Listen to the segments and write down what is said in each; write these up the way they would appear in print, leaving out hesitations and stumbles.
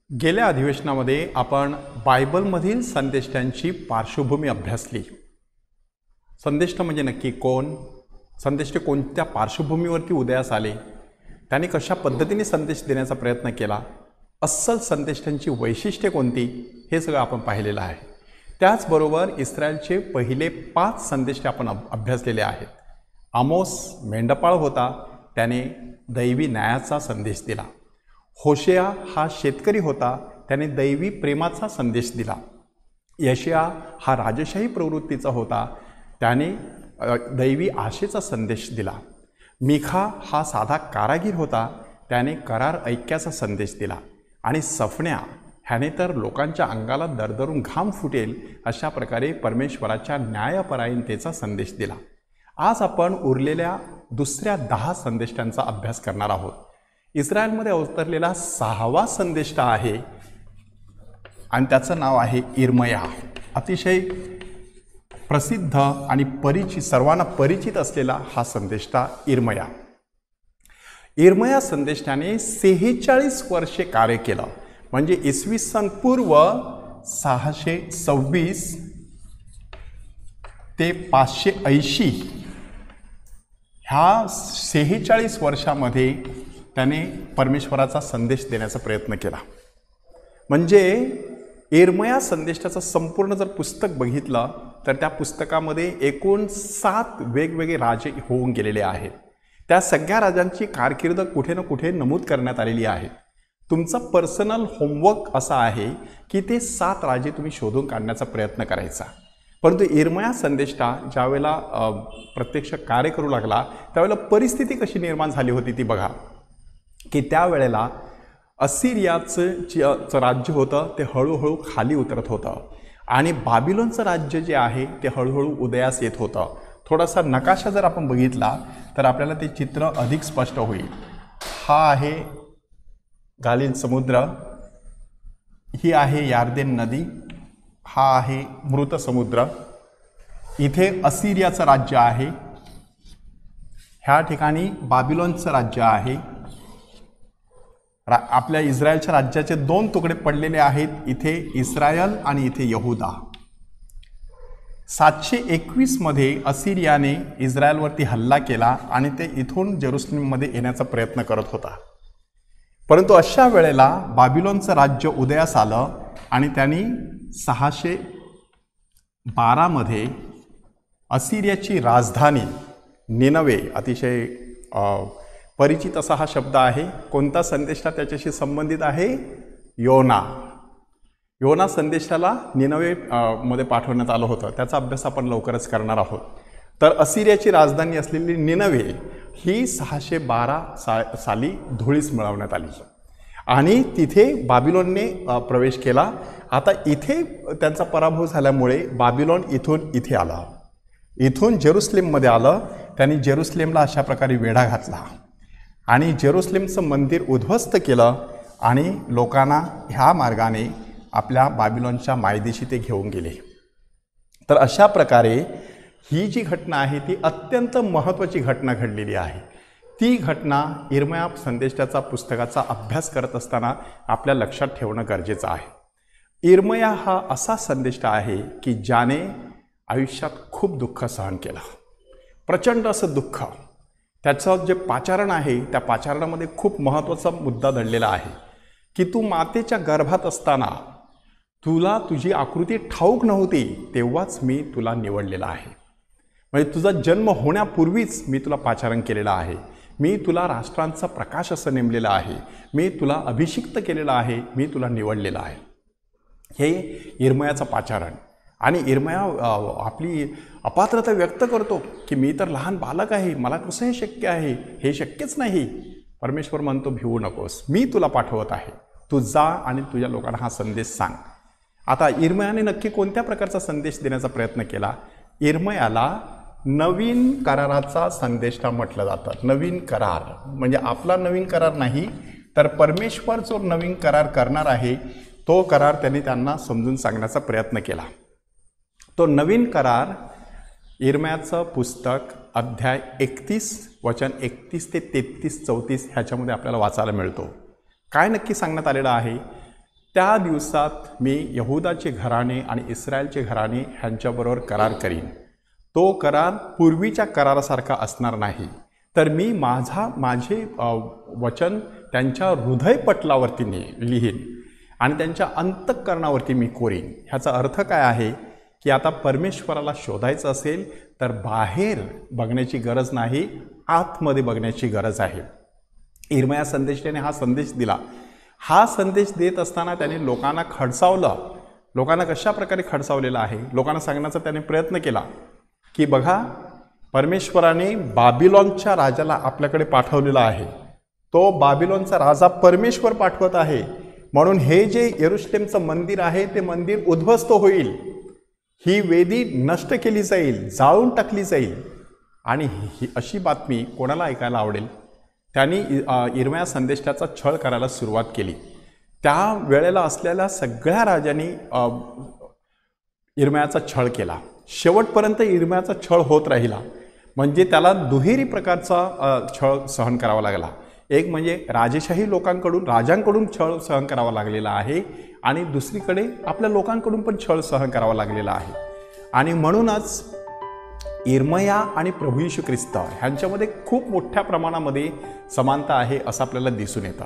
गेल्या अधिवेशनामध्ये आपण बायबलमधील संदेष्टांची पार्श्वभूमी अभ्यासली. संदेष्ट म्हणजे नक्की कोण, संदेष्ट कोणत्या पार्श्वभूमीवरती उदयास आले, त्यांनी कशा पद्धतीने संदेश देण्याचा प्रयत्न केला, अस्सल संदेष्टांची वैशिष्ट्ये कोणती, हे सगळं आपण पाहिलेलं आहे. त्याचबरोबर इस्रायलचे पहिले 5 संदेष्ट आपण अभ्यासलेले आहेत. आमोस मेंढपाळ होता, त्याने दैवी न्यायाचा संदेश दिला. होशेया हा शेतकरी होता, त्याने दैवी प्रेमाचा संदेश दिला. यशया हा राजशाही प्रवृत्तीचा होता, त्याने दैवी आशेचा संदेश दिला. मिखा हा साधा कारागीर होता, त्याने करार ऐक्याचा संदेश दिला. आणि सफण्या ह्याने तर लोकांच्या अंगाला दरदरून घाम फुटेल अशा प्रकारे परमेश्वराच्या न्यायपरायणतेचा संदेश दिला. आज आपण उरलेल्या दुसऱ्या 10 संदेष्टांचा अभ्यास करणार आहोत. इस्रायलमध्ये अवतरलेला 6वा संदेष्टा आहे आणि त्याचं नाव आहे इर्मया. अतिशय प्रसिद्ध आणि सर्वांना परिचित असलेला हा संदेष्टा इर्मया. इर्मया संदेष्टाने 46 वर्षे कार्य केलं, म्हणजे इसवी सन पूर्व 626 ते 580 ह्या 46 वर्षामध्ये त्याने परमेश्वराचा संदेश देण्याचा प्रयत्न केला. म्हणजे इर्मया संदेशाचं संपूर्ण जर पुस्तक बघितलं तर त्या पुस्तकामध्ये एकूण 7 वेगवेगळे राजे होऊन गेलेले आहेत. त्या सगळ्या राजांची कारकीर्द कुठे ना कुठे नमूद करण्यात आलेली आहे. तुमचा पर्सनल होमवर्क असा आहे की ते 7 राजे तुम्ही शोधून काढण्याचा प्रयत्न करायचा. परंतु इर्मया संदेष्टा ज्यावेळेला प्रत्यक्ष कार्य करू लागला त्यावेळेला परिस्थिती कशी निर्माण झाली होती ती बघा, की त्यावेळेला असिरियाचं राज्य होतं ते हळूहळू खाली उतरत होतं आणि बाबिलोनचं राज्य जे आहे ते हळूहळू उदयास येत होतं. थोडासा नकाशा जर आपण बघितला तर आपल्याला ते चित्र अधिक स्पष्ट होईल. हा आहे गालिल समुद्र, ही आहे यार्देन नदी, हा आहे मृत समुद्र, इथे असिरियाचं राज्य आहे, ह्या ठिकाणी बाबिलोनचं राज्य आहे. आपल्या इस्रायलच्या राज्याचे 2 तुकडे पडलेले आहेत, इथे इस्रायल आणि इथे यहुदा. 721 मध्ये असिरियाने इस्रायलवरती हल्ला केला आणि ते इथून जेरुसलेममध्ये येण्याचा प्रयत्न करत होता. परंतु अशा वेळेला बाबिलोनचं राज्य उदयास आलं आणि त्यांनी 612 मध्ये असिरियाची राजधानी निनवे, अतिशय परिचित असा हा शब्द आहे. कोणता संदेशा त्याच्याशी संबंधित आहे? योना. योना संदेशाला निनवे मध्ये पाठवण्यात आलं होतं. त्याचा अभ्यास आपण लवकरच करणार आहोत. तर असिरियाची राजधानी असलेली निनवे ही 612 साली धुळीस मिळवण्यात आली आणि तिथे बाबिलोनने प्रवेश केला. आता इथे त्यांचा पराभव झाल्यामुळे बाबिलोन इथून इथे आला, इथून जेरुसलेममध्ये आलं. त्यांनी जेरुसलेमला अशा प्रकारे वेढा घातला आणि जेरुसलेमचं मंदिर उद्ध्वस्त केलं आणि लोकांना ह्या मार्गाने आपल्या बाबिलोनच्या मायदेशी ते घेऊन गेले. तर अशा प्रकारे ही जी घटना आहे ती अत्यंत महत्त्वाची घटना घडलेली आहे. ती घटना इर्मया संदेशाचा पुस्तकाचा अभ्यास करत असताना आपल्या लक्षात ठेवणं गरजेचं आहे. इर्मया हा असा संदेष्टा आहे की ज्याने आयुष्यात खूप दुःख सहन केलं, प्रचंड असं दुःख. त्याचं जे पाचारण आहे त्या पाचारणामध्ये खूप महत्त्वाचा मुद्दा दडलेला आहे की तू मातेच्या गर्भात असताना तुला तुझी आकृती ठाऊक नव्हती, तेव्हाच मी तुला निवडलेला आहे. म्हणजे तुझा जन्म होण्यापूर्वीच मी तुला पाचारण केलेलं आहे, मी तुला राष्ट्रांचा प्रकाश असं नेमलेलं आहे, मी तुला अभिषिक्त केलेलं आहे, मी तुला निवडलेलं आहे. हे इर्मयाचं पाचारण. आणि इर्मया आपली अपात्रता व्यक्त करतो की मी तर लहान बालक आहे, मला कसं हे शक्य आहे, हे शक्यच नाही. परमेश्वर म्हणतो भिवू नकोस, मी तुला पाठवत आहे, तू जा आणि तुझ्या लोकांना हा संदेश सांग. आता इर्मयाने नक्की कोणत्या प्रकारचा संदेश देण्याचा प्रयत्न केला? इर्मयाला नवीन कराराचा संदेष्टा म्हटलं जातं. नवीन करार म्हणजे आपला नवीन करार नाही, तर परमेश्वर जो नवीन करार करणार आहे तो करार त्यांनी त्यांना समजून सांगण्याचा प्रयत्न केला. तो नवीन करार इर्मयाचं पुस्तक अध्याय 31 वचन 31 ते 33 34 ह्याच्यामध्ये आपल्याला वाचायला मिळतो. काय नक्की सांगण्यात आलेलं आहे? त्या दिवसात मी यहुदाचे घराणे आणि इस्रायलचे घराणे ह्यांच्याबरोबर करार करीन. तो करार पूर्वीच्या करारासारखा असणार नाही, तर मी माझे वचन त्यांच्या हृदयपटलावरती लिहीन आणि त्यांच्या अंतःकरणावरती मी कोरीन. ह्याचा अर्थ काय आहे की आता परमेश्वराला शोधायचं असेल तर बाहेर बघण्याची गरज नाही, आतमध्ये बघण्याची गरज आहे. इर्मया संदेशाने हा संदेश दिला. हा संदेश देत असताना त्याने लोकांना खडसावलं. लोकांना कशा प्रकारे खडसावलेलं आहे, लोकांना सांगण्याचा त्याने प्रयत्न केला की बघा, परमेश्वराने बाबिलोनच्या राजाला आपल्याकडे पाठवलेला आहे. तो बाबिलोनचा राजा परमेश्वर पाठवत आहे, म्हणून हे जे यरुशलेमचं मंदिर आहे ते मंदिर उद्ध्वस्त होईल, ही वेदी नष्ट केली जाईल, जाळून टाकली जाईल. आणि ही अशी बातमी कोणाला ऐकायला आवडेल? त्यांनी इर्मया संदेशाचा छळ करायला सुरुवात केली. त्या वेळेला असलेल्या सगळ्या राजांनी इर्मयाचा छळ केला. शेवटपर्यंत इर्मयाचा छळ होत राहिला. म्हणजे त्याला दुहेरी प्रकारचा छळ सहन करावा लागला. एक म्हणजे राजेशाही राजांकडून छळ सहन करावा लागलेला आहे आणि दुसरीकडे आपल्या लोकांकडून पण छळ सहन करावा लागलेला आहे. आणि म्हणूनच इर्मया आणि प्रभू येशू ख्रिस्त ह्यांच्यामध्ये खूप मोठ्या प्रमाणामध्ये समानता आहे असं आपल्याला दिसून येतं.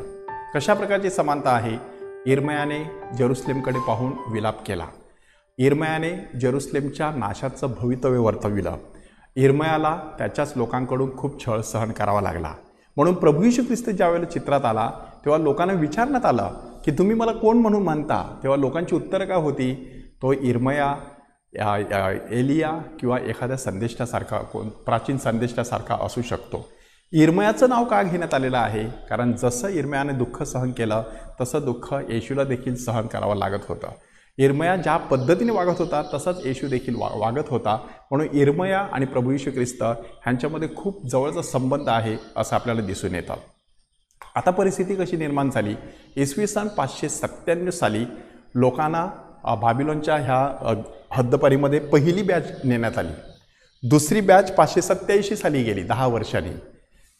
कशा प्रकारची समानता आहे? इर्मयाने जेरुसलेमकडे पाहून विलाप केला. इर्मयाने जेरुसलेमच्या नाशाचं भवितव्य वर्तविलं. इर्मयाला त्याच्याच लोकांकडून खूप छळ सहन करावा लागला. म्हणून प्रभू येशू ख्रिस्त ज्यावेळेला चित्रात आला तेव्हा लोकांना विचारण्यात आलं की तुम्ही मला कोण म्हणून मानता? तेव्हा लोकांची उत्तरं काय होती? तो इर्मया, एलिया किंवा एखाद्या संदेशासारखा, प्राचीन संदेशासारखा असू शकतो. इर्मयाचं नाव का घेण्यात आलेलं आहे? कारण जसं इर्मयाने दुःख सहन केलं तसं दुःख येशूला देखील सहन करावं लागत होतं. इर्मया ज्या पद्धतीने वागत होता तसंच येशू देखील वागत होता. म्हणून इर्मया आणि प्रभू येशू ख्रिस्त ह्यांच्यामध्ये खूप जवळचा संबंध आहे असं आपल्याला दिसून येतं. आता परिस्थिती कशी निर्माण झाली? इसवी सन 597 साली लोकांना बाबिलोनच्या ह्या हद्दपारीमध्ये पहिली बॅच नेण्यात आली. दुसरी बॅच 587 साली गेली, 10 वर्षांनी.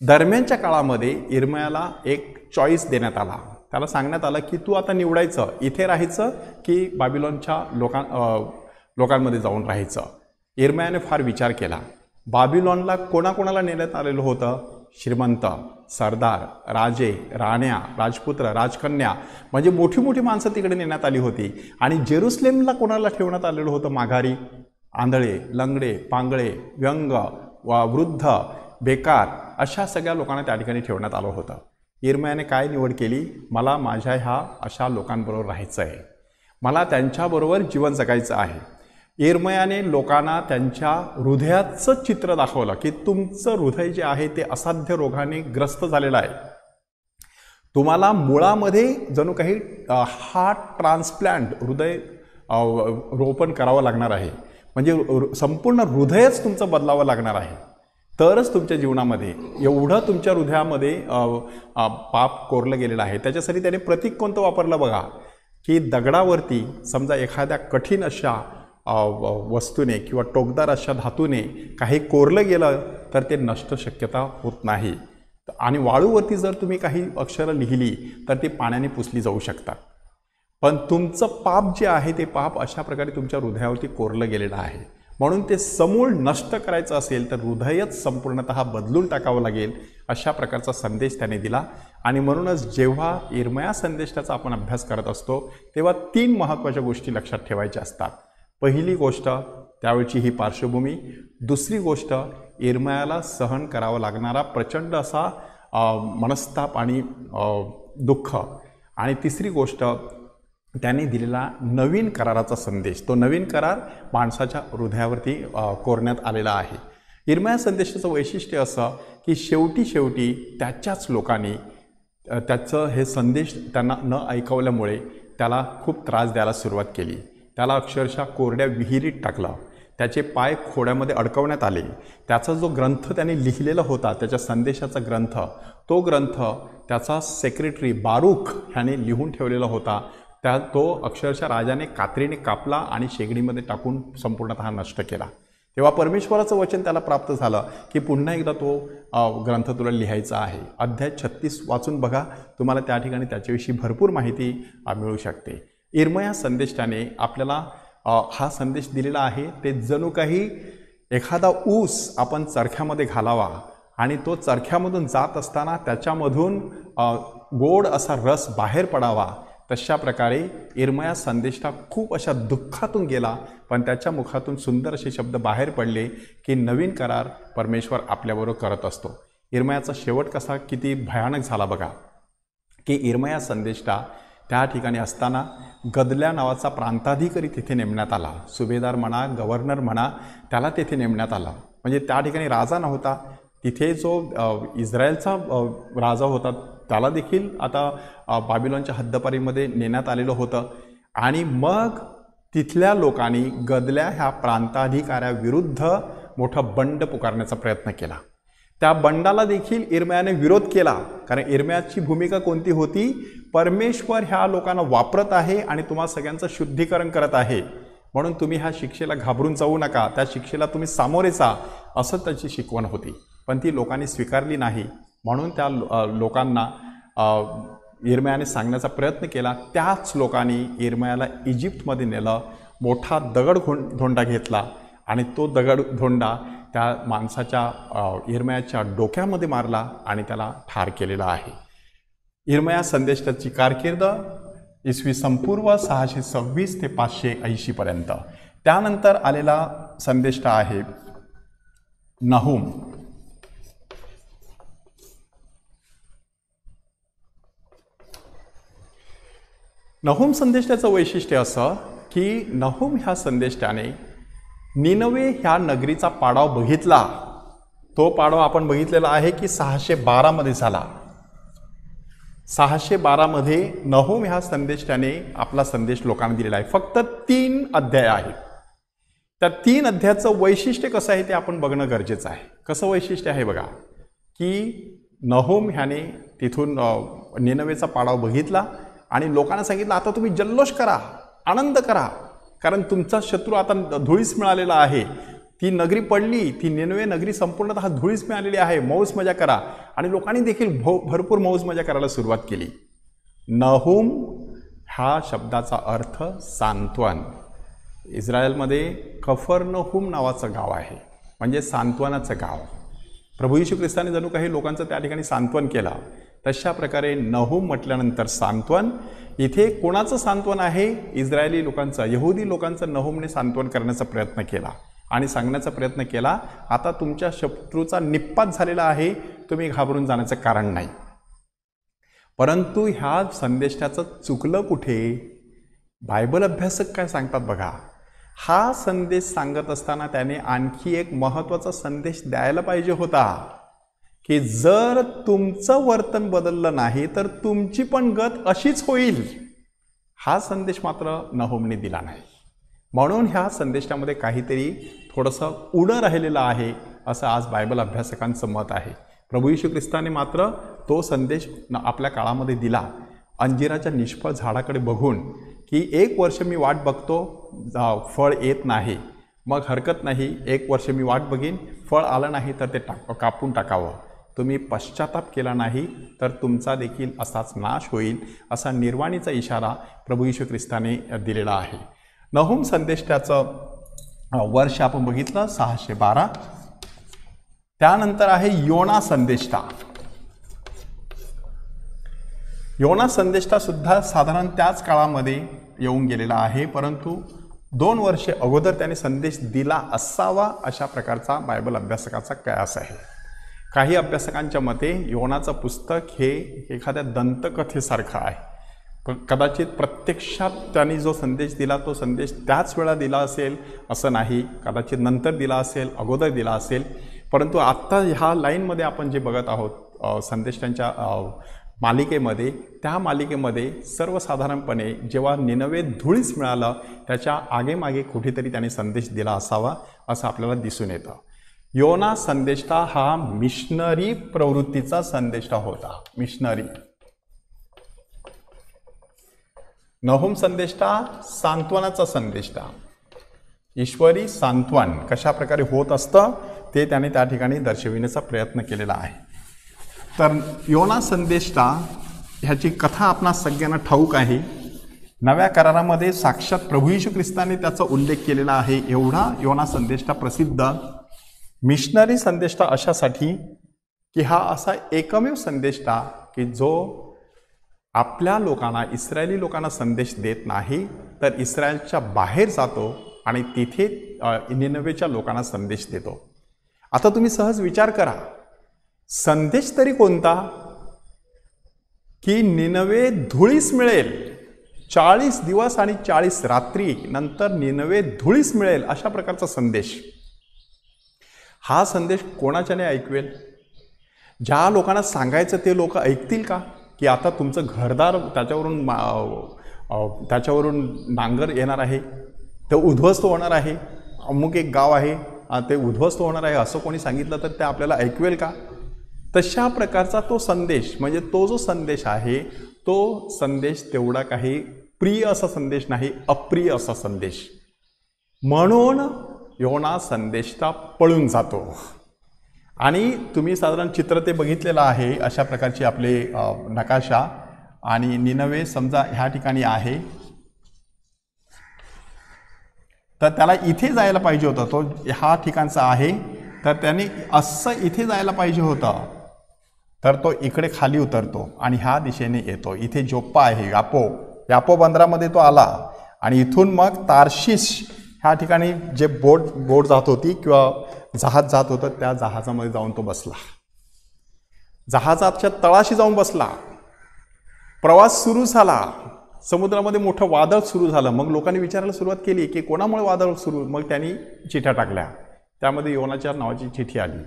दरम्यानच्या काळामध्ये इर्मयाला एक चॉईस देण्यात आला. त्याला सांगण्यात आलं की तू आता निवडायचं, इथे राहायचं की बाबिलोनच्या लोकांमध्ये जाऊन राहायचं. इर्मयाने फार विचार केला. बाबिलोनला कोणाकोणाला नेण्यात आलेलं होतं? श्रीमंत, सरदार, राजे, राण्या, राजपुत्र, राजकन्या, म्हणजे मोठी मोठी माणसं तिकडे नेण्यात आली होती. आणि जेरुसलेमला कोणाला ठेवण्यात आलेलं होतं? माघारी, आंधळे, लंगडे, पांगळे, व्यंग, वृद्ध, बेकार, अशा सगळ्या लोकांना त्या ठिकाणी ठेवण्यात आलं होतं. इर्मयाने काय निवड केली? मला माझ्या ह्या अशा लोकांबरोबर राहायचं आहे, मला त्यांच्याबरोबर जीवन जगायचं आहे. इर्मयाने लोकांना त्यांच्या हृदयाचं चित्र दाखवलं की तुमचं हृदय जे आहे ते असाध्य रोगाने ग्रस्त झालेलं आहे. तुम्हाला मुळामध्ये जणू काही हार्ट ट्रान्सप्लांट, हृदय रोपण करावं लागणार आहे. म्हणजे संपूर्ण हृदयच तुमचं बदलावं लागणार आहे, तरच तुमच्या जीवनामध्ये एवढं तुमच्या हृदयामध्ये पाप कोरलं गेलेलं आहे. त्याच्यासाठी त्याने प्रतीक कोणतं वापरलं बघा, की दगडावरती समजा एखाद्या कठीण अशा वस्तूने किंवा टोकदार अशा धातूने काही कोरलं गेलं तर ते नष्ट शक्यता होत नाही. आणि वाळूवरती जर तुम्ही काही अक्षरं लिहिली तर ती पाण्याने पुसली जाऊ शकतात. पण तुमचं पाप जे आहे ते पाप अशा प्रकारे तुमच्या हृदयावरती कोरलं गेलेलं आहे. म्हणून ते समूळ नष्ट करायचं असेल तर हृदयच संपूर्णतः बदलून टाकावं लागेल, अशा प्रकारचा संदेश त्याने दिला. आणि म्हणूनच जेव्हा इर्मया संदेशाचा आपण अभ्यास करत असतो तेव्हा 3 महत्त्वाच्या गोष्टी लक्षात ठेवायच्या असतात. पहिली गोष्ट त्यावेळची ही पार्श्वभूमी, दुसरी गोष्ट इर्मयाला सहन करावा लागणारा प्रचंड असा मनस्ताप आणि दुःख, आणि तिसरी गोष्ट त्याने दिलेला नवीन कराराचा संदेश. तो नवीन करार माणसाच्या हृदयावरती कोरण्यात आलेला आहे. इर्मया संदेशाचं वैशिष्ट्य असं की शेवटी त्याच्याच लोकांनी त्याचं हे संदेश त्यांना न ऐकवल्यामुळे त्याला खूप त्रास द्यायला सुरुवात केली. त्याला अक्षरशः कोरड्या विहिरीत टाकलं, त्याचे पाय खोड्यामध्ये अडकवण्यात आले. त्याचा जो ग्रंथ त्याने लिहिलेला होता, त्याच्या संदेशाचा ग्रंथ, तो ग्रंथ त्याचा सेक्रेटरी बारूक ह्याने लिहून ठेवलेला होता. तो अक्षरशः राजाने कात्रीने कापला आणि शेगडीमध्ये टाकून संपूर्णतः नष्ट केला. तेव्हा परमेश्वराचं वचन त्याला प्राप्त झालं की पुन्हा एकदा तो ग्रंथ तुला लिहायचा आहे. अध्याय 36 वाचून बघा, तुम्हाला त्या ठिकाणी त्याच्याविषयी भरपूर माहिती मिळू शकते. इर्मया संदेष्टाने आपल्याला हा संदेश दिलेला आहे. ते जणू काही एखादा ऊस आपण चरख्यामध्ये घालावा आणि तो चरख्यामधून जात असताना त्याच्यामधून गोड असा रस बाहेर पडावा, तशा प्रकारे इर्मया संदेष्टा खूप अशा दुःखातून गेला, पण त्याच्या मुखातून सुंदर असे शब्द बाहेर पडले की नवीन करार परमेश्वर आपल्याबरोबर करत असतो. इर्मयाचा शेवट कसा किती भयानक झाला बघा, की इर्मया संदेष्टा त्या ठिकाणी असताना गदल्या नावाचा प्रांताधिकारी तिथे नेमण्यात आला. सुभेदार म्हणा, गव्हर्नर म्हणा, त्याला तेथे नेमण्यात आला. म्हणजे त्या ठिकाणी राजा नव्हता, तिथे जो इस्रायलचा राजा होता त्याला देखील आता बाबिलोनच्या हद्दपारीमध्ये नेण्यात आलेलं होतं. आणि मग तिथल्या लोकांनी गदल्या ह्या प्रांताधिकाऱ्याविरुद्ध मोठा बंड पुकारण्याचा प्रयत्न केला. त्या बंडाला देखील इर्मयाने विरोध केला, कारण इर्मयाची भूमिका कोणती होती, परमेश्वर ह्या लोकांना वापरत आहे आणि तुम्हा सगळ्यांचं शुद्धीकरण करत आहे, म्हणून तुम्ही ह्या शिक्षेला घाबरून जाऊ नका, त्या शिक्षेला तुम्ही सामोरे जा, असं त्याची शिकवण होती. पण ती लोकांनी स्वीकारली नाही. म्हणून त्या लोकांना इर्मयाने सांगण्याचा प्रयत्न केला. त्याच लोकांनी इर्मयाला इजिप्तमध्ये नेलं, मोठा दगडधोंडा घेतला आणि तो दगडधोंडा त्या माणसाच्या इर्मयाच्या डोक्यामध्ये मारला आणि त्याला ठार केलेला आहे. इर्मया संदेष्टाची कारकीर्द इसवी सन पूर्व 626 ते 580 पर्यंत. त्यानंतर आलेला संदेष्टा आहे नहूम. नहूम संदेष्टाचं वैशिष्ट्य असं की नहूम ह्या संदेष्टाने निनवे ह्या नगरीचा पाडाव बघितला. तो पाडाव आपण बघितलेला आहे की 612 मध्ये झाला. 612 मध्ये नहूम ह्या संदेष्टाने आपला संदेश लोकांना दिलेला आहे. फक्त 3 अध्याय आहेत. त्या 3 अध्यायाचं वैशिष्ट्य कसं आहे ते आपण बघणं गरजेचं आहे. कसं वैशिष्ट्य आहे बघा, की नहूम ह्याने तिथून निनवेचा पाडाव बघितला आणि लोकांना सांगितलं, आता तुम्ही जल्लोष करा, आनंद करा, कारण तुमचा शत्रू आता धुळीस मिळालेला आहे. ती नगरी पडली, ती निनवे नगरी संपूर्णतः धुळीस मिळालेली आहे, मौज मजा करा. आणि लोकांनी देखील भरपूर मौज मजा करायला सुरुवात केली. नहूम हा शब्दाचा अर्थ सांत्वन. इस्रायलमध्ये कफरनहूम नावाचं गाव आहे, म्हणजे सांत्वनाचं गाव. प्रभू येशू ख्रिस्ताने जणू काही लोकांचं त्या ठिकाणी सांत्वन केलं. तशा प्रकारे नहूम म्हटल्यानंतर सांत्वन. इथे कोणाचं सांत्वन आहे? इस्रायली लोकांचं, यहुदी लोकांचं नहूमने सांत्वन करण्याचा प्रयत्न केला आणि सांगण्याचा प्रयत्न केला, आता तुमच्या शत्रूचा निप्पात झालेला आहे, तुम्ही घाबरून जाण्याचं कारण नाही. परंतु ह्या संदेशाचं चुकलं कुठे? बायबल अभ्यासक काय सांगतात बघा, हा संदेश सांगत असताना त्याने आणखी एक महत्त्वाचा संदेश द्यायला पाहिजे होता, की जर तुमचं वर्तन बदललं नाही तर तुमची पण गत अशीच होईल. हा संदेश मात्र नहूमने दिला नाही. म्हणून ह्या संदेशामध्ये काहीतरी थोडंसं उडं राहिलेलं आहे, असं आज बायबल अभ्यासकांचं मत आहे. प्रभू येशू ख्रिस्ताने मात्र तो संदेश आपल्या काळामध्ये दिला. अंजिराच्या निष्फळ झाडाकडे बघून, की 1 वर्ष मी वाट बघतो, फळ येत नाही, मग हरकत नाही, 1 वर्ष मी वाट बघीन, फळ आलं नाही तर ते कापून टाकावं. तुम्ही पश्चाताप केला नाही तर तुमचा देखील असाच नाश होईल, असा निर्वाणीचा इशारा प्रभू येशू ख्रिस्ताने दिलेला आहे. नहूम संदेशाचं वर्ष आपण बघितलं 612. त्यानंतर आहे योना संदेष्टा. योना संदेष्टा सुद्धा साधारण त्याच काळामध्ये येऊन गेलेला आहे, परंतु 2 वर्षे अगोदर त्याने संदेश दिला असावा, अशा प्रकारचा बायबल अभ्यासकाचा कयास आहे. काही अभ्यासकांच्या मते योनाचं पुस्तक हे एखाद्या दंतकथेसारखं आहे. कदाचित प्रत्यक्षात त्यांनी जो संदेश दिला तो संदेश त्याच वेळा दिला असेल असं नाही, कदाचित नंतर दिला असेल, अगोदर दिला असेल. परंतु आत्ता ह्या लाईनमध्ये आपण जे बघत आहोत संदेशांच्या मालिकेमध्ये, त्या मालिकेमध्ये सर्वसाधारणपणे जेव्हा निनवे धुळीस मिळालं त्याच्या आगेमागे कुठेतरी त्याने संदेश दिला असावा असं आपल्याला दिसून येतं. योना संदेष्टा हा मिशनरी प्रवृत्तीचा संदेष्टा होता. मिशनरी. नहूम संदेष्टा सांत्वनाचा संदेष्टा. ईश्वरी सांत्वन कशा प्रकारे होत असतं ते त्याने त्या ठिकाणी दर्शविण्याचा प्रयत्न केलेला आहे. तर योना संदेष्टा ह्याची कथा आपणास सगळ्यांना ठाऊक आहे. नव्या करारामध्ये साक्षात प्रभू येशू ख्रिस्ताने त्याचा उल्लेख केलेला आहे. एवढा योना संदेष्टा प्रसिद्ध. मिशनरी संदेष्टा अशासाठी की हा असा एकमेव संदेष्टा की जो आपल्या लोकांना, इस्रायली लोकांना संदेश देत नाही, तर इस्रायलच्या बाहेर जातो आणि तिथे निनवेच्या लोकांना संदेश देतो. आता तुम्ही सहज विचार करा, संदेश तरी कोणता? की निनवे धुळीस मिळेल, 40 दिवस आणि 40 रात्री नंतर निनवे धुळीस मिळेल, अशा प्रकारचा संदेश. हा संदेश कोणाच्याने ऐकवेल? ज्या लोकांना सांगायचं ते लोक ऐकतील का? की आता तुमचं घरदार त्याच्यावरून नांगर येणार आहे, ते उद्ध्वस्त होणार आहे, अमुक एक गाव आहे ते उद्ध्वस्त होणार आहे, असं कोणी सांगितलं तर ते आपल्याला ऐकवेल का? तशा प्रकारचा तो संदेश, म्हणजे तो जो संदेश आहे तो संदेश तेवढा काही प्रिय असा संदेश नाही, अप्रिय असा संदेश. म्हणून योना संदेशता पळून जातो. आणि तुम्ही साधारण चित्र ते बघितलेलं आहे, अशा प्रकारची आपले नकाशा. आणि निनवे समजा ह्या ठिकाणी आहे, तर त्याला इथे जायला पाहिजे होतं, तो ह्या ठिकाणचा आहे, तर त्याने असं इथे जायला पाहिजे होतं, तर तो इकडे खाली उतरतो आणि ह्या दिशेने येतो. इथे जोप्पा आहे, यापो बंदरामध्ये तो आला आणि इथून मग तार्शिश ह्या ठिकाणी जे बोट जात होती किंवा जहाज जात होतं, त्या जहाजामध्ये जाऊन तो बसला, जहाजाच्या तळाशी जाऊन बसला. प्रवास सुरू झाला, समुद्रामध्ये मोठं वादळ सुरू झालं. मग लोकांनी विचारायला सुरुवात केली की कोणामुळे वादळ सुरू? मग त्यांनी चिठ्ठ्या टाकल्या, त्यामध्ये योनाच्या नावाची चिठ्ठी आली.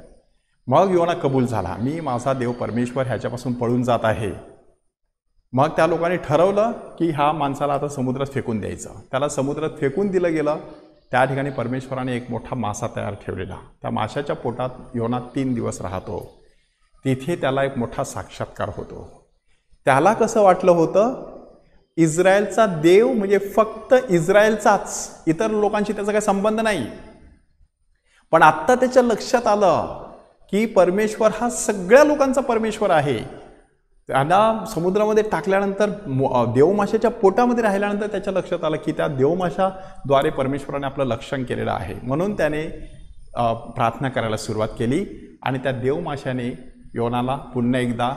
मग योना कबूल झाला, मी माझा देव परमेश्वर ह्याच्यापासून पळून जात आहे. मग त्या लोकांनी ठरवलं की ह्या माणसाला आता समुद्रात फेकून द्यायचं. त्याला समुद्रात फेकून दिलं गेलं. त्या ठिकाणी परमेश्वराने एक मोठा मासा तयार ठेवलेला. त्या माशाच्या पोटात योना 3 दिवस राहतो. तिथे त्याला एक मोठा साक्षात्कार होतो. त्याला कसं वाटलं होतं, इस्रायलचा देव म्हणजे फक्त इस्रायलचाच, इतर लोकांशी त्याचा काही संबंध नाही. पण आत्ता त्याच्या लक्षात आलं की परमेश्वर हा सगळ्या लोकांचा परमेश्वर आहे. त्याला समुद्रामध्ये टाकल्यानंतर, देवमाशाच्या पोटामध्ये राहिल्यानंतर त्याच्या लक्षात आलं की त्या देवमाशाद्वारे परमेश्वराने आपलं रक्षण केलेलं आहे. म्हणून त्याने प्रार्थना करायला सुरुवात केली आणि त्या देवमाशाने योनाला पुन्हा एकदा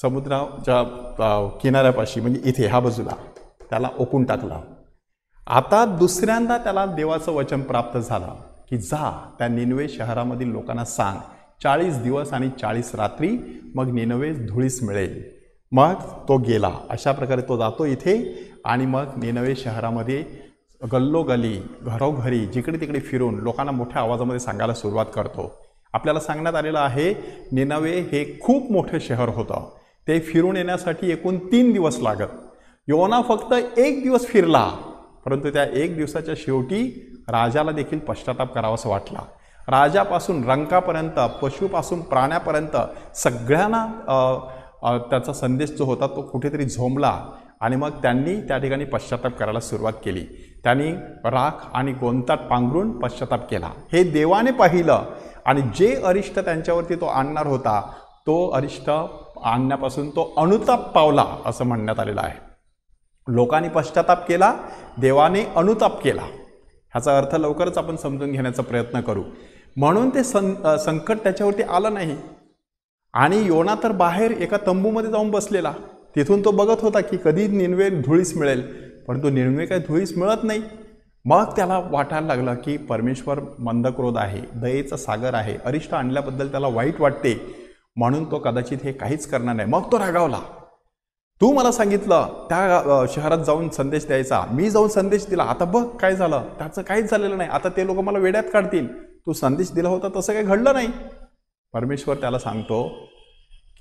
समुद्राच्या किनाऱ्यापाशी, म्हणजे इथे ह्या बाजूला त्याला ओकून टाकला. आता दुसऱ्यांदा त्याला देवाचं वचन प्राप्त झालं की जा त्या निनवे शहरामधील लोकांना सांग, 40 दिवस आणि 40 रात्री मग निनवे धुळीस मिळेल. मग तो गेला. अशा प्रकारे तो जातो इथे आणि मग निनवे शहरामध्ये गल्लोगल्ली, घरोघरी, जिकडे तिकडे फिरून लोकांना मोठ्या आवाजामध्ये सांगायला सुरुवात करतो. आपल्याला सांगण्यात आलेलं आहे निनवे हे खूप मोठं शहर होतं. ते फिरून येण्यासाठी एकूण 3 दिवस लागत. योना फक्त 1 दिवस फिरला, परंतु त्या 1 दिवसाच्या शेवटी राजाला देखील पश्चाताप करावासा वाटला. राजापासून रंकापर्यंत, पशुपासून प्राण्यापर्यंत सगळ्यांना त्याचा संदेश जो होता तो कुठेतरी झोंबला आणि मग त्यांनी त्या ठिकाणी पश्चाताप करायला सुरुवात केली. त्यांनी राख आणि गोंताट पांघरून पश्चाताप केला. हे देवाने पाहिलं आणि जे अरिष्ट त्यांच्यावरती तो आणणार होता, तो अरिष्ट आणण्यापासून तो अनुताप पावला असं म्हणण्यात आलेलं आहे. लोकांनी पश्चाताप केला, देवाने अनुताप केला. ह्याचा अर्थ लवकरच आपण समजून घेण्याचा प्रयत्न करू. म्हणून ते संकट त्याच्यावरती आलं नाही. आणि योना तर बाहेर एका तंबूमध्ये जाऊन बसलेला. तिथून तो बघत होता की कधी निनवे धुळीस मिळेल, परंतु निनवे काही धुळीस मिळत नाही. मग त्याला वाटायला लागलं की परमेश्वर मंदक्रोध आहे, दयेचा सागर आहे, अरिष्ट आणल्याबद्दल त्याला वाईट वाटते, म्हणून तो कदाचित हे काहीच करणार नाही. मग तो रागावला, तू मला सांगितलं त्या शहरात जाऊन संदेश द्यायचा, मी जाऊन संदेश दिला, आता बघ काय झालं, त्याचं काहीच झालेलं नाही, आता ते लोक मला वेड्यात काढतील, तू संदेश दिला होता तसं काही घडलं नाही. परमेश्वर त्याला सांगतो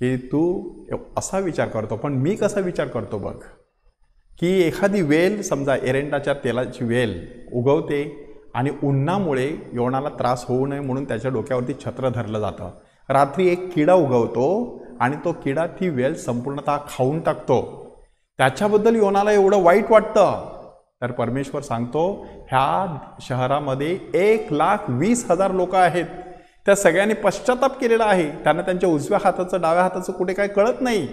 की तू असा विचार करतो, पण मी कसा विचार करतो बघ, की एखादी वेल, समजा एरंडाच्या तेलाची वेल उगवते आणि उन्हामुळे योनाला त्रास होऊ नये म्हणून त्याच्या डोक्यावरती छत्र धरलं जातं. रात्री एक किडा उगवतो आणि तो किडा ती वेल संपूर्णतः खाऊन टाकतो. त्याच्याबद्दल योनाला एवढं वाईट वाटतं तर परमेश्वर सांगतो ह्या शहरामध्ये 1,20,000 लोक आहेत, त्या सगळ्यांनी पश्चाताप केलेला आहे, त्यांना त्यांच्या उजव्या हाताचं डाव्या हाताचं कुठे काय कळत नाही,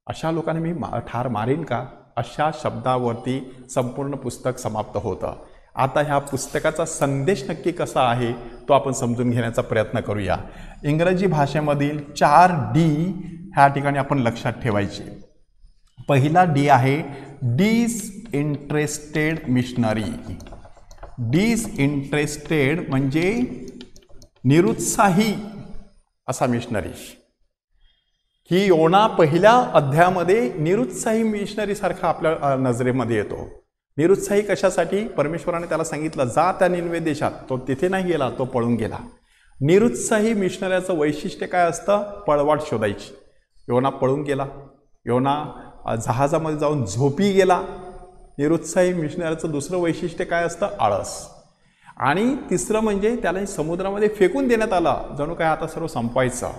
अशा लोकांना मी ठार मारीन का? अशा शब्दावरती संपूर्ण पुस्तक समाप्त होतं. आता ह्या पुस्तकाचा संदेश नक्की कसा आहे तो आपण समजून घेण्याचा प्रयत्न करूया. इंग्रजी भाषेमधील 4D ह्या ठिकाणी आपण लक्षात ठेवायचे. पहिला D आहे डिसइंटरेस्टेड मिशनरी. डिसइंटरेस्टेड म्हणजे निरुत्साही असा मिशनरी. ही योना पहिल्या अध्यायामध्ये निरुत्साही मिशनरी सारखा आपल्या नजरेमध्ये येतो. निरुत्साही कशासाठी? परमेश्वराने त्याला सांगितलं जा त्या निनवे देशात, तो तिथे नाही गेला, तो पळून गेला. निरुत्साही मिशनऱ्याचं वैशिष्ट्य काय असतं? पळवाट शोधायची. योना पळून गेला, योना जहाजामध्ये जाऊन झोपी गेला. निरुत्साही मिशनऱ्याचं दुसरं वैशिष्ट्य काय असतं? आळस. आणि तिसरं म्हणजे त्याला समुद्रामध्ये फेकून देण्यात आलं, जणू काय आता सर्व संपवायचं,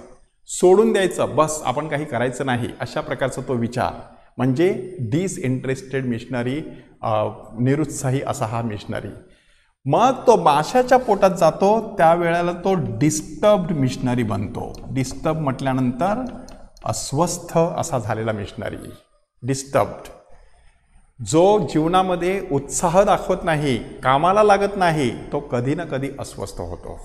सोडून द्यायचं, बस आपण काही करायचं नाही, अशा प्रकारचा तो विचार म्हणजे डिसइंटरेस्टेड मिशनरी, निरुत्साही असा हा मिशनरी. मग तो माशाच्या पोटात जातो त्यावेळेला तो डिस्टर्ब्ड मिशनरी बनतो. डिस्टर्ब म्हटल्यानंतर अस्वस्थ असा झालेला मिशनरी. डिस्टर्ब्ड, जो जीवनामध्ये उत्साह दाखवत नाही, कामाला लागत नाही, तो कधी ना कधी अस्वस्थ होतो.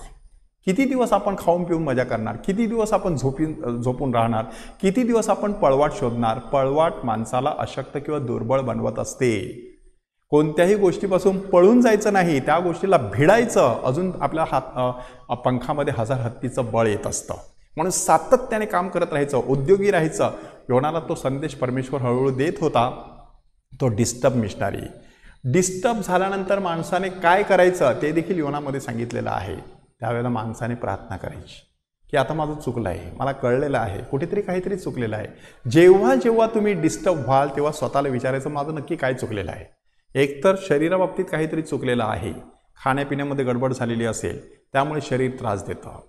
किती दिवस आपण खाऊन पिऊन मजा करणार? किती दिवस आपण झोपून राहणार? किती दिवस आपण पळवाट शोधणार? पळवाट माणसाला अशक्त किंवा दुर्बळ बनवत असते. कोणत्याही गोष्टीपासून पळून जायचं नाही, त्या गोष्टीला भिडायचं. अजून आपल्या पंखामध्ये 1000 हत्तीचं बळ येत असतं, म्हणून सातत्याने काम करत राहायचं, उद्योगी राहायचं. योनाला तो संदेश परमेश्वर हळूहळू देत होता. तो डिस्टर्ब मिशनरी. डिस्टर्ब झाल्यानंतर माणसाने काय करायचं ते देखील योनामध्ये सांगितलेलं आहे. त्यावेळेला माणसाने प्रार्थना करायची की आता माझं चुकलं आहे, मला कळलेलं आहे, कुठेतरी काहीतरी चुकलेलं आहे. जेव्हा जेव्हा तुम्ही डिस्टर्ब व्हाल तेव्हा स्वतःला विचारायचं माझं नक्की काय चुकलेलं आहे. एकतर शरीराबाबतीत काहीतरी चुकलेलं आहे, खाण्यापिण्यामध्ये गडबड झालेली असेल त्यामुळे शरीर त्रास देतं,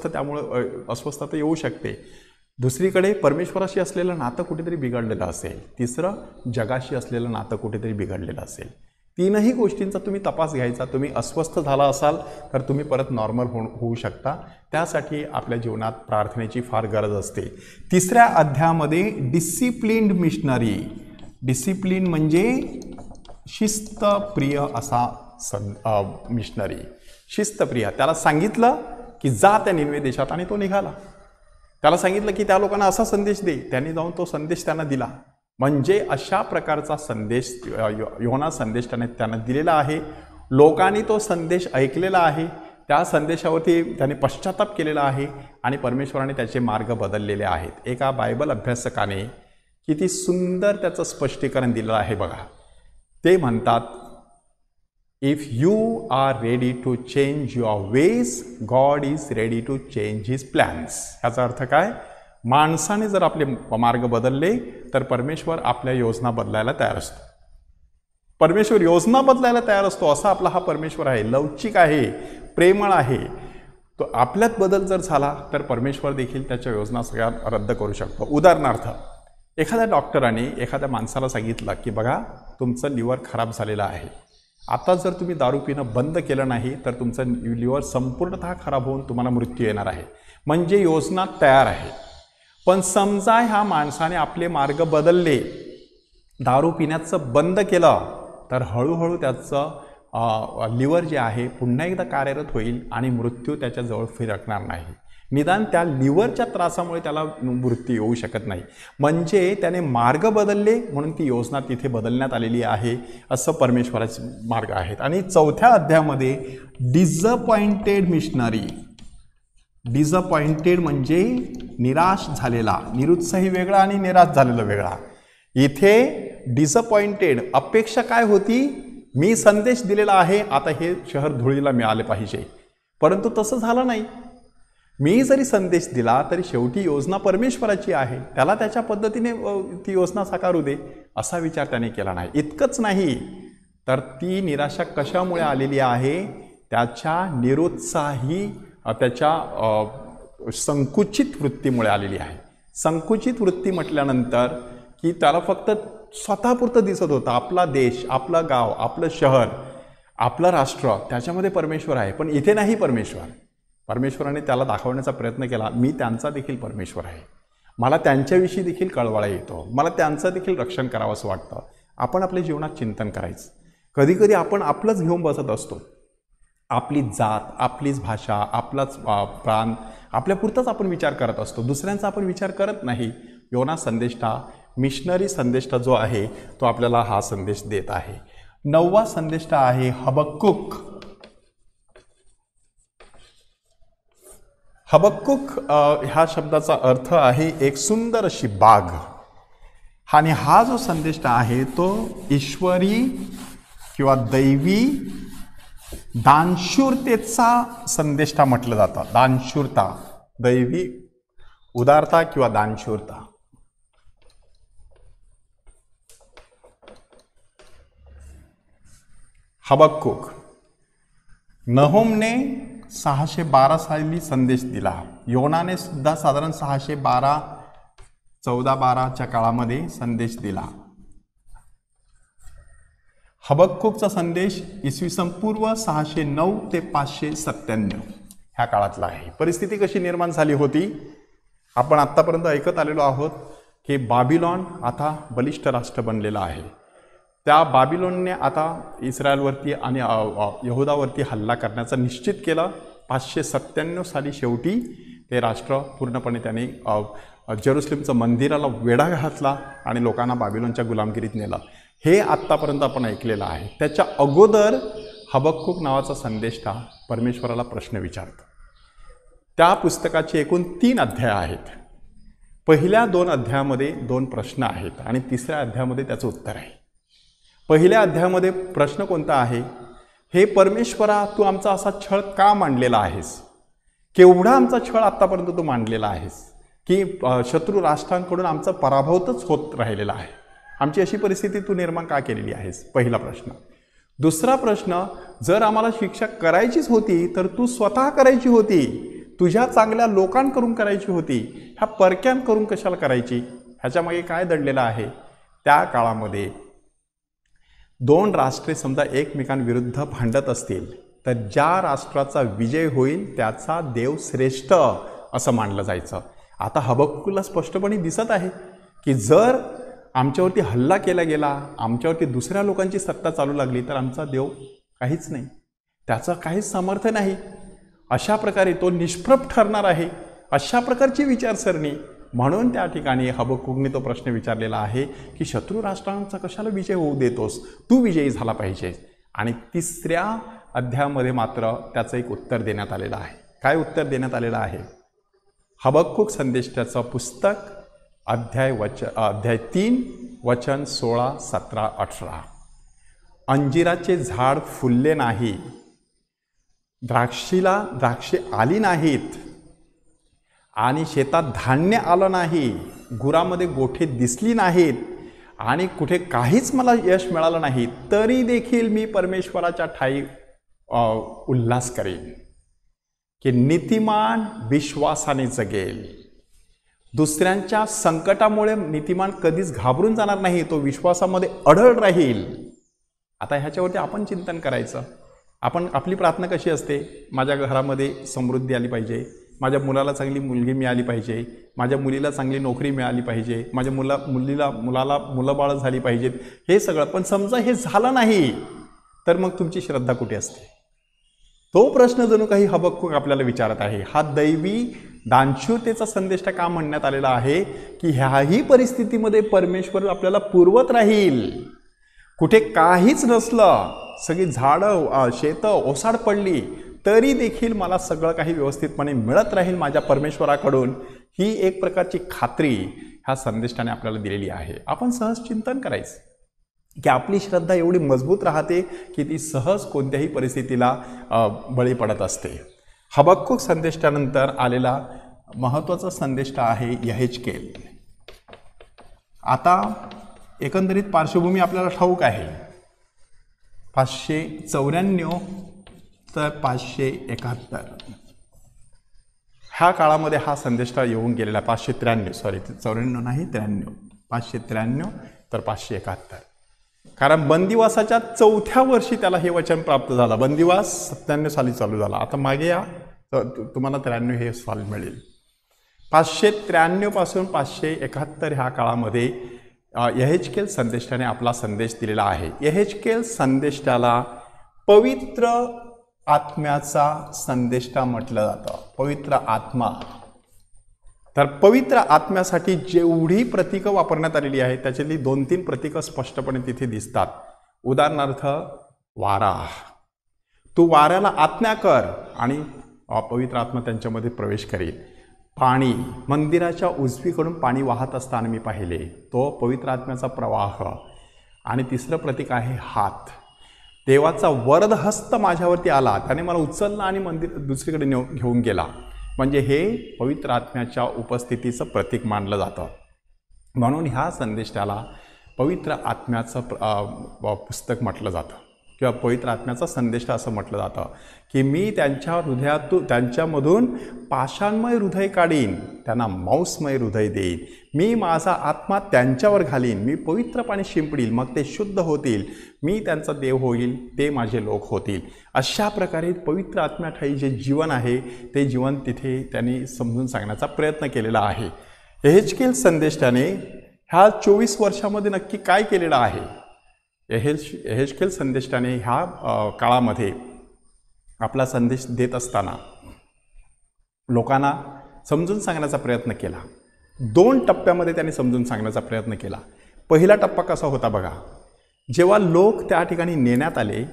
त्यामुळे अस्वस्थता येऊ शकते. दुसरीकडे परमेश्वराशी असलेलं नातं कुठेतरी बिघडलेलं असेल. तिसरं जगाशी असलेलं नातं कुठेतरी बिघडलेलं असेल. तीनही गोष्टींचा तुम्ही तपास घ्यायचा. तुम्ही अस्वस्थ झाला असाल तर तुम्ही परत नॉर्मल होऊ शकता. त्यासाठी आपल्या जीवनात प्रार्थनेची फार गरज असते. तिसऱ्या अध्यायामध्ये डिसिप्लिन्ड मिशनरी. डिसिप्लिन म्हणजे शिस्तप्रिय असा मिशनरी. शिस्तप्रिय. त्याला सांगितलं की जा त्या निनवे देशात आणि तो निघाला. त्याला सांगितलं की त्या लोकांना असा संदेश दे, त्यांनी जाऊन तो संदेश त्यांना दिला. म्हणजे अशा प्रकारचा संदेश योना संदेश त्यांना दिलेला आहे. लोकांनी तो संदेश ऐकलेला आहे, त्या संदेशावरती त्यांनी पश्चाताप केलेला आहे आणि परमेश्वराने त्याचे मार्ग बदललेले आहेत. एका बायबल अभ्यासकाने किती सुंदर त्याचं स्पष्टीकरण दिलं आहे बघा. ते म्हणतात if you are ready to change your ways, God is ready to change his plans. ह्याचा अर्थ काय? माणसाने जर आपले मार्ग बदलले तर परमेश्वर आपल्या योजना बदलायला तयार असतो. परमेश्वर योजना बदलायला तयार असतो, असा आपला हा परमेश्वर आहे. लवचिक आहे, प्रेमळ आहे. तो आपल्यात बदल जर झाला तर परमेश्वर देखील त्याच्या योजना सगळ्या रद्द करू शकतो. उदाहरणार्थ, एखाद्या डॉक्टराने एखाद्या माणसाला सांगितलं की बघा तुमचं लिव्हर खराब झालेलं आहे, आता जर तुम्ही दारू पिणं बंद केलं नाही तर तुमचं लिव्हर संपूर्णतः खराब होऊन तुम्हाला मृत्यू येणार आहे. म्हणजे योजना तयार आहे. पण समजा ह्या माणसाने आपले मार्ग बदलले, दारू पिण्याचं बंद केलं, तर हळूहळू त्याचं लिव्हर जे आहे पुन्हा एकदा कार्यरत होईल आणि मृत्यू त्याच्याजवळ फिरकणार नाही. निदान त्या लिव्हरच्या त्रासामुळे त्याला मृत्यू येऊ शकत नाही. म्हणजे त्याने मार्ग बदलले म्हणून ती योजना तिथे बदलण्यात आलेली आहे. असं परमेश्वराचे मार्ग आहेत. आणि चौथ्या अध्यायामध्ये डिसअपॉइंटेड मिशनरी. डिसअपॉइंटेड म्हणजे निराश झालेला. निरुत्साही वेगळा आणि निराश झालेला वेगळा. इथे डिसअपॉइंटेड, अपेक्षा काय होती? मी संदेश दिलेला आहे, आता हे शहर धुळीला मिळाले पाहिजे, परंतु तसं झालं नाही. मी जरी संदेश दिला तरी शेवटी योजना परमेश्वराची आहे, त्याला त्याच्या पद्धतीने ती योजना साकारू दे, असा विचार त्याने केला नाही. इतकंच नाही तर ती निराशा कशामुळे आलेली आहे? त्याच्या निरुत्साही, त्याच्या संकुचित वृत्तीमुळे आलेली आहे. संकुचित वृत्ती म्हटल्यानंतर की त्याला फक्त स्वतःपुरतं दिसत होतं. आपला देश, आपलं गाव, आपलं शहर, आपलं राष्ट्र, त्याच्यामध्ये परमेश्वर आहे. पण इथे नाही परमेश्वर. परमेश्वराने त्याला दाखवण्याचा प्रयत्न केला, मी त्यांचा देखील परमेश्वर आहे, मला त्यांच्याविषयी देखील कळवळा येतो, मला त्यांचं देखील रक्षण करावं असं वाटतं. आपण आपल्या जीवनात चिंतन करायचं. कधीकधी आपण आपलंच घेऊन बसत असतो. आपलीच जात, आपलीच भाषा, आपलाच प्रांत, आपल्यापुरताच आपण विचार करत असतो, दुसऱ्यांचा आपण विचार करत नाही. योना संदेष्टा, मिशनरी संदेष्टा जो आहे तो आपल्याला हा संदेश देत आहे. 9वा संदेष्टा आहे हबक्कुक. हबक्कुक ह्या शब्दाचा अर्थ आहे एक सुंदर अशी बाग. आणि हा जो संदेष्टा आहे तो ईश्वरी किंवा दैवी दानशूरतेचा संदेष्टा म्हटलं जातं. दानशूरता, दैवी उदारता किंवा दानशूरता. हबक्कुक. नहोमने 612 साली संदेश दिला. योनाने सुद्धा साधारण 612-14-12च्या काळामध्ये संदेश दिला. हबक्कुकचा संदेश इसवी सन पूर्व 609 ते 597 ह्या काळातला आहे. परिस्थिती कशी निर्माण झाली होती आपण आत्तापर्यंत ऐकत आलेलो आहोत की बाबिलॉन आता बलिष्ठ राष्ट्र बनलेलं आहे. त्या बाबिलॉनने आता इस्रायलवरती आणि यहुदावरती हल्ला करण्याचं निश्चित केलं. 597 साली शेवटी ते राष्ट्र पूर्णपणे त्याने जेरुसलेमचं मंदिराला वेढा घातला आणि लोकांना बाबिलॉनच्या गुलामगिरीत नेलं. हे आत्तापर्यंत आपण ऐकलेलं आहे. त्याच्या अगोदर हबक्कुक नावाचा संदेष्टा परमेश्वराला प्रश्न विचारतो. त्या पुस्तकाचे एकूण 3 अध्याय आहेत. पहिल्या 2 अध्यायामध्ये 2 प्रश्न आहेत आणि तिसऱ्या अध्यायामध्ये त्याचं उत्तर आहे. पहिल्या अध्यायामध्ये प्रश्न कोणता आहे, हे परमेश्वरा तू आमचा असा छळ का मांडलेला आहेस, केवढा आमचा छळ आत्तापर्यंत तू मांडलेला आहेस की शत्रू राष्ट्रांकडून आमचा पराभवच होत राहिलेला आहे, आमची अशी परिस्थिती तू निर्माण का केलेली आहेस. पहिला प्रश्न. दुसरा प्रश्न, जर आम्हाला शिक्षा करायचीच होती तर तू स्वतः करायची होती, तुझ्या चांगल्या लोकांकडून करायची होती, ह्या परक्यांकडून कशाला करायची, ह्याच्यामागे काय दडलेलं आहे. त्या काळामध्ये 2 राष्ट्रे समजा एकमेकांविरुद्ध भांडत असतील तर ज्या राष्ट्राचा विजय होईल त्याचा देव श्रेष्ठ असं मानलं जायचं. आता हबक्कुकला स्पष्टपणे दिसत आहे की जर आमच्यावरती हल्ला केला गेला, आमच्यावरती दुसऱ्या लोकांची सत्ता चालू लागली तर आमचा देव काहीच नाही, त्याचं काहीच सामर्थ्य नाही, अशा प्रकारे तो निष्प्रभ ठरणार आहे, अशा प्रकारची विचारसरणी. म्हणून त्या ठिकाणी हबक्कुकने तो प्रश्न विचारलेला आहे की शत्रू राष्ट्रांचा कशाला विजय होऊ देतोस, तू विजयी झाला पाहिजे. आणि तिसऱ्या अध्यायामध्ये मात्र त्याचं एक उत्तर देण्यात आलेलं आहे. काय उत्तर देण्यात आलेलं आहे. हबक्कुक संदेशाचं पुस्तक अध्याय 3 वचन 16, 17, 18. अंजिराचे झाड फुलले नाही, द्राक्षे आली नाहीत आणि शेतात धान्य आलं नाही, गुरामध्ये गोठे दिसली नाहीत आणि कुठे काहीच मला यश मिळालं नाही, तरी देखील मी परमेश्वराच्या ठाई उल्हास करेन की नीतिमान विश्वासाने जगेल. दुसऱ्यांच्या संकटामुळे नीतिमान कधीच घाबरून जाणार नाही, तो विश्वासामध्ये अढळ राहील. आता ह्याच्यावरती आपण चिंतन करायचं. आपली प्रार्थना कशी असते, माझ्या घरामध्ये समृद्धी आली पाहिजे, माझ्या मुलाला चांगली मुलगी मिळाली पाहिजे, माझ्या मुलीला चांगली नोकरी मिळाली पाहिजे, माझ्या मुलाला मुलंबाळं झाली पाहिजेत, हे सगळं. पण समजा हे झालं नाही तर मग तुमची श्रद्धा कुठे असते. तो प्रश्न जणू काही हबक्कुक आपल्याला विचारत आहे. हा दैवी दानशूरतेचा संदेश का म्हणण्यात आलेला आहे की ह्याही परिस्थितीमध्ये परमेश्वर आपल्याला पुरवत राहील. कुठे काहीच नसलं, सगळी झाडं शेतं ओसाड पडली तरी देखील मला सगळं काही व्यवस्थितपणे मिळत राहील माझ्या परमेश्वराकडून, ही एक प्रकारची खात्री ह्या संदेशाने आपल्याला दिलेली आहे. आपण सहज चिंतन करायचं की आपली श्रद्धा एवढी मजबूत राहते की ती सहज कोणत्याही परिस्थितीला बळी पडत असते. हबक्कुक संदेशानंतर आलेला महत्त्वाचा संदेश आहे यहेजकेल. आता एकंदरीत पार्श्वभूमी आपल्याला ठाऊक आहे. 594 तर 571 ह्या काळामध्ये हा संदेश येऊन गेलेला. 593 94 नाही 93 593 तर 571. कारण बंदिवासाच्या 4थ्या वर्षी त्याला हे वचन प्राप्त झालं. बंदिवास 97 साली चालू झाला. आता मागे या तुम्हाला 93 हे साल मिळेल. 593 पासून 571 ह्या काळामध्ये यहेजकेल संदेष्टाने आपला संदेश दिलेला आहे. यहेजकेल संदेष्टाला पवित्र आत्म्याचा संदेष्टा म्हटलं जातं. पवित्र आत्मा. तर पवित्र आत्म्यासाठी जेवढी प्रतीकं वापरण्यात आलेली आहेत त्याच्यातली 2-3 प्रतीकं स्पष्टपणे तिथे दिसतात. उदाहरणार्थ वारा. तू वाऱ्याला आज्ञा कर आणि पवित्र आत्मा त्यांच्यामध्ये प्रवेश करेल. पाणी. मंदिराच्या उजवीकडून पाणी वाहत असताना मी पाहिले, तो पवित्र आत्म्याचा प्रवाह. आणि तिसरं प्रतीक आहे हात. देवाचा वरद हस्त माझ्यावरती आला, त्याने मला उचलला आणि मंदिर दुसरीकडे घेऊन गेला. म्हणजे हे पवित्र आत्म्याच्या उपस्थितीचं प्रतीक मानलं जातं. म्हणून ह्या संदेशाला पवित्र आत्म्याचं पुस्तक म्हटलं जातं किंवा पवित्र आत्म्याचा संदेश असं म्हटलं जातं की मी त्यांच्या हृदयातून त्यांच्यामधून पाषाणमय हृदय काढीन, त्यांना मांसमय हृदय देईन. मी माझा आत्मा त्यांच्यावर घालीन, मी पवित्र पाणी शिंपडील, मग ते शुद्ध होतील. मी त्यांचा देव होईल, ते माझे लोक होतील. अशा प्रकारे पवित्र आत्म्याठायी जे जीवन आहे ते जीवन तिथे त्यांनी समजून सांगण्याचा प्रयत्न केलेला आहे. यहेजकेल संदेशाने ह्या 24 वर्षामध्ये नक्की काय केलेलं आहे? यहेजकेल संदेशाने ह्या काळामध्ये आपला संदेश देत असताना लोकांना समजून सांगण्याचा प्रयत्न केला. 2 टप्प्यामध्ये त्यांनी समजून सांगण्याचा प्रयत्न केला. पहिला टप्पा कसा होता बघा. जेव्हा लोक त्या ठिकाणी नेण्यात आले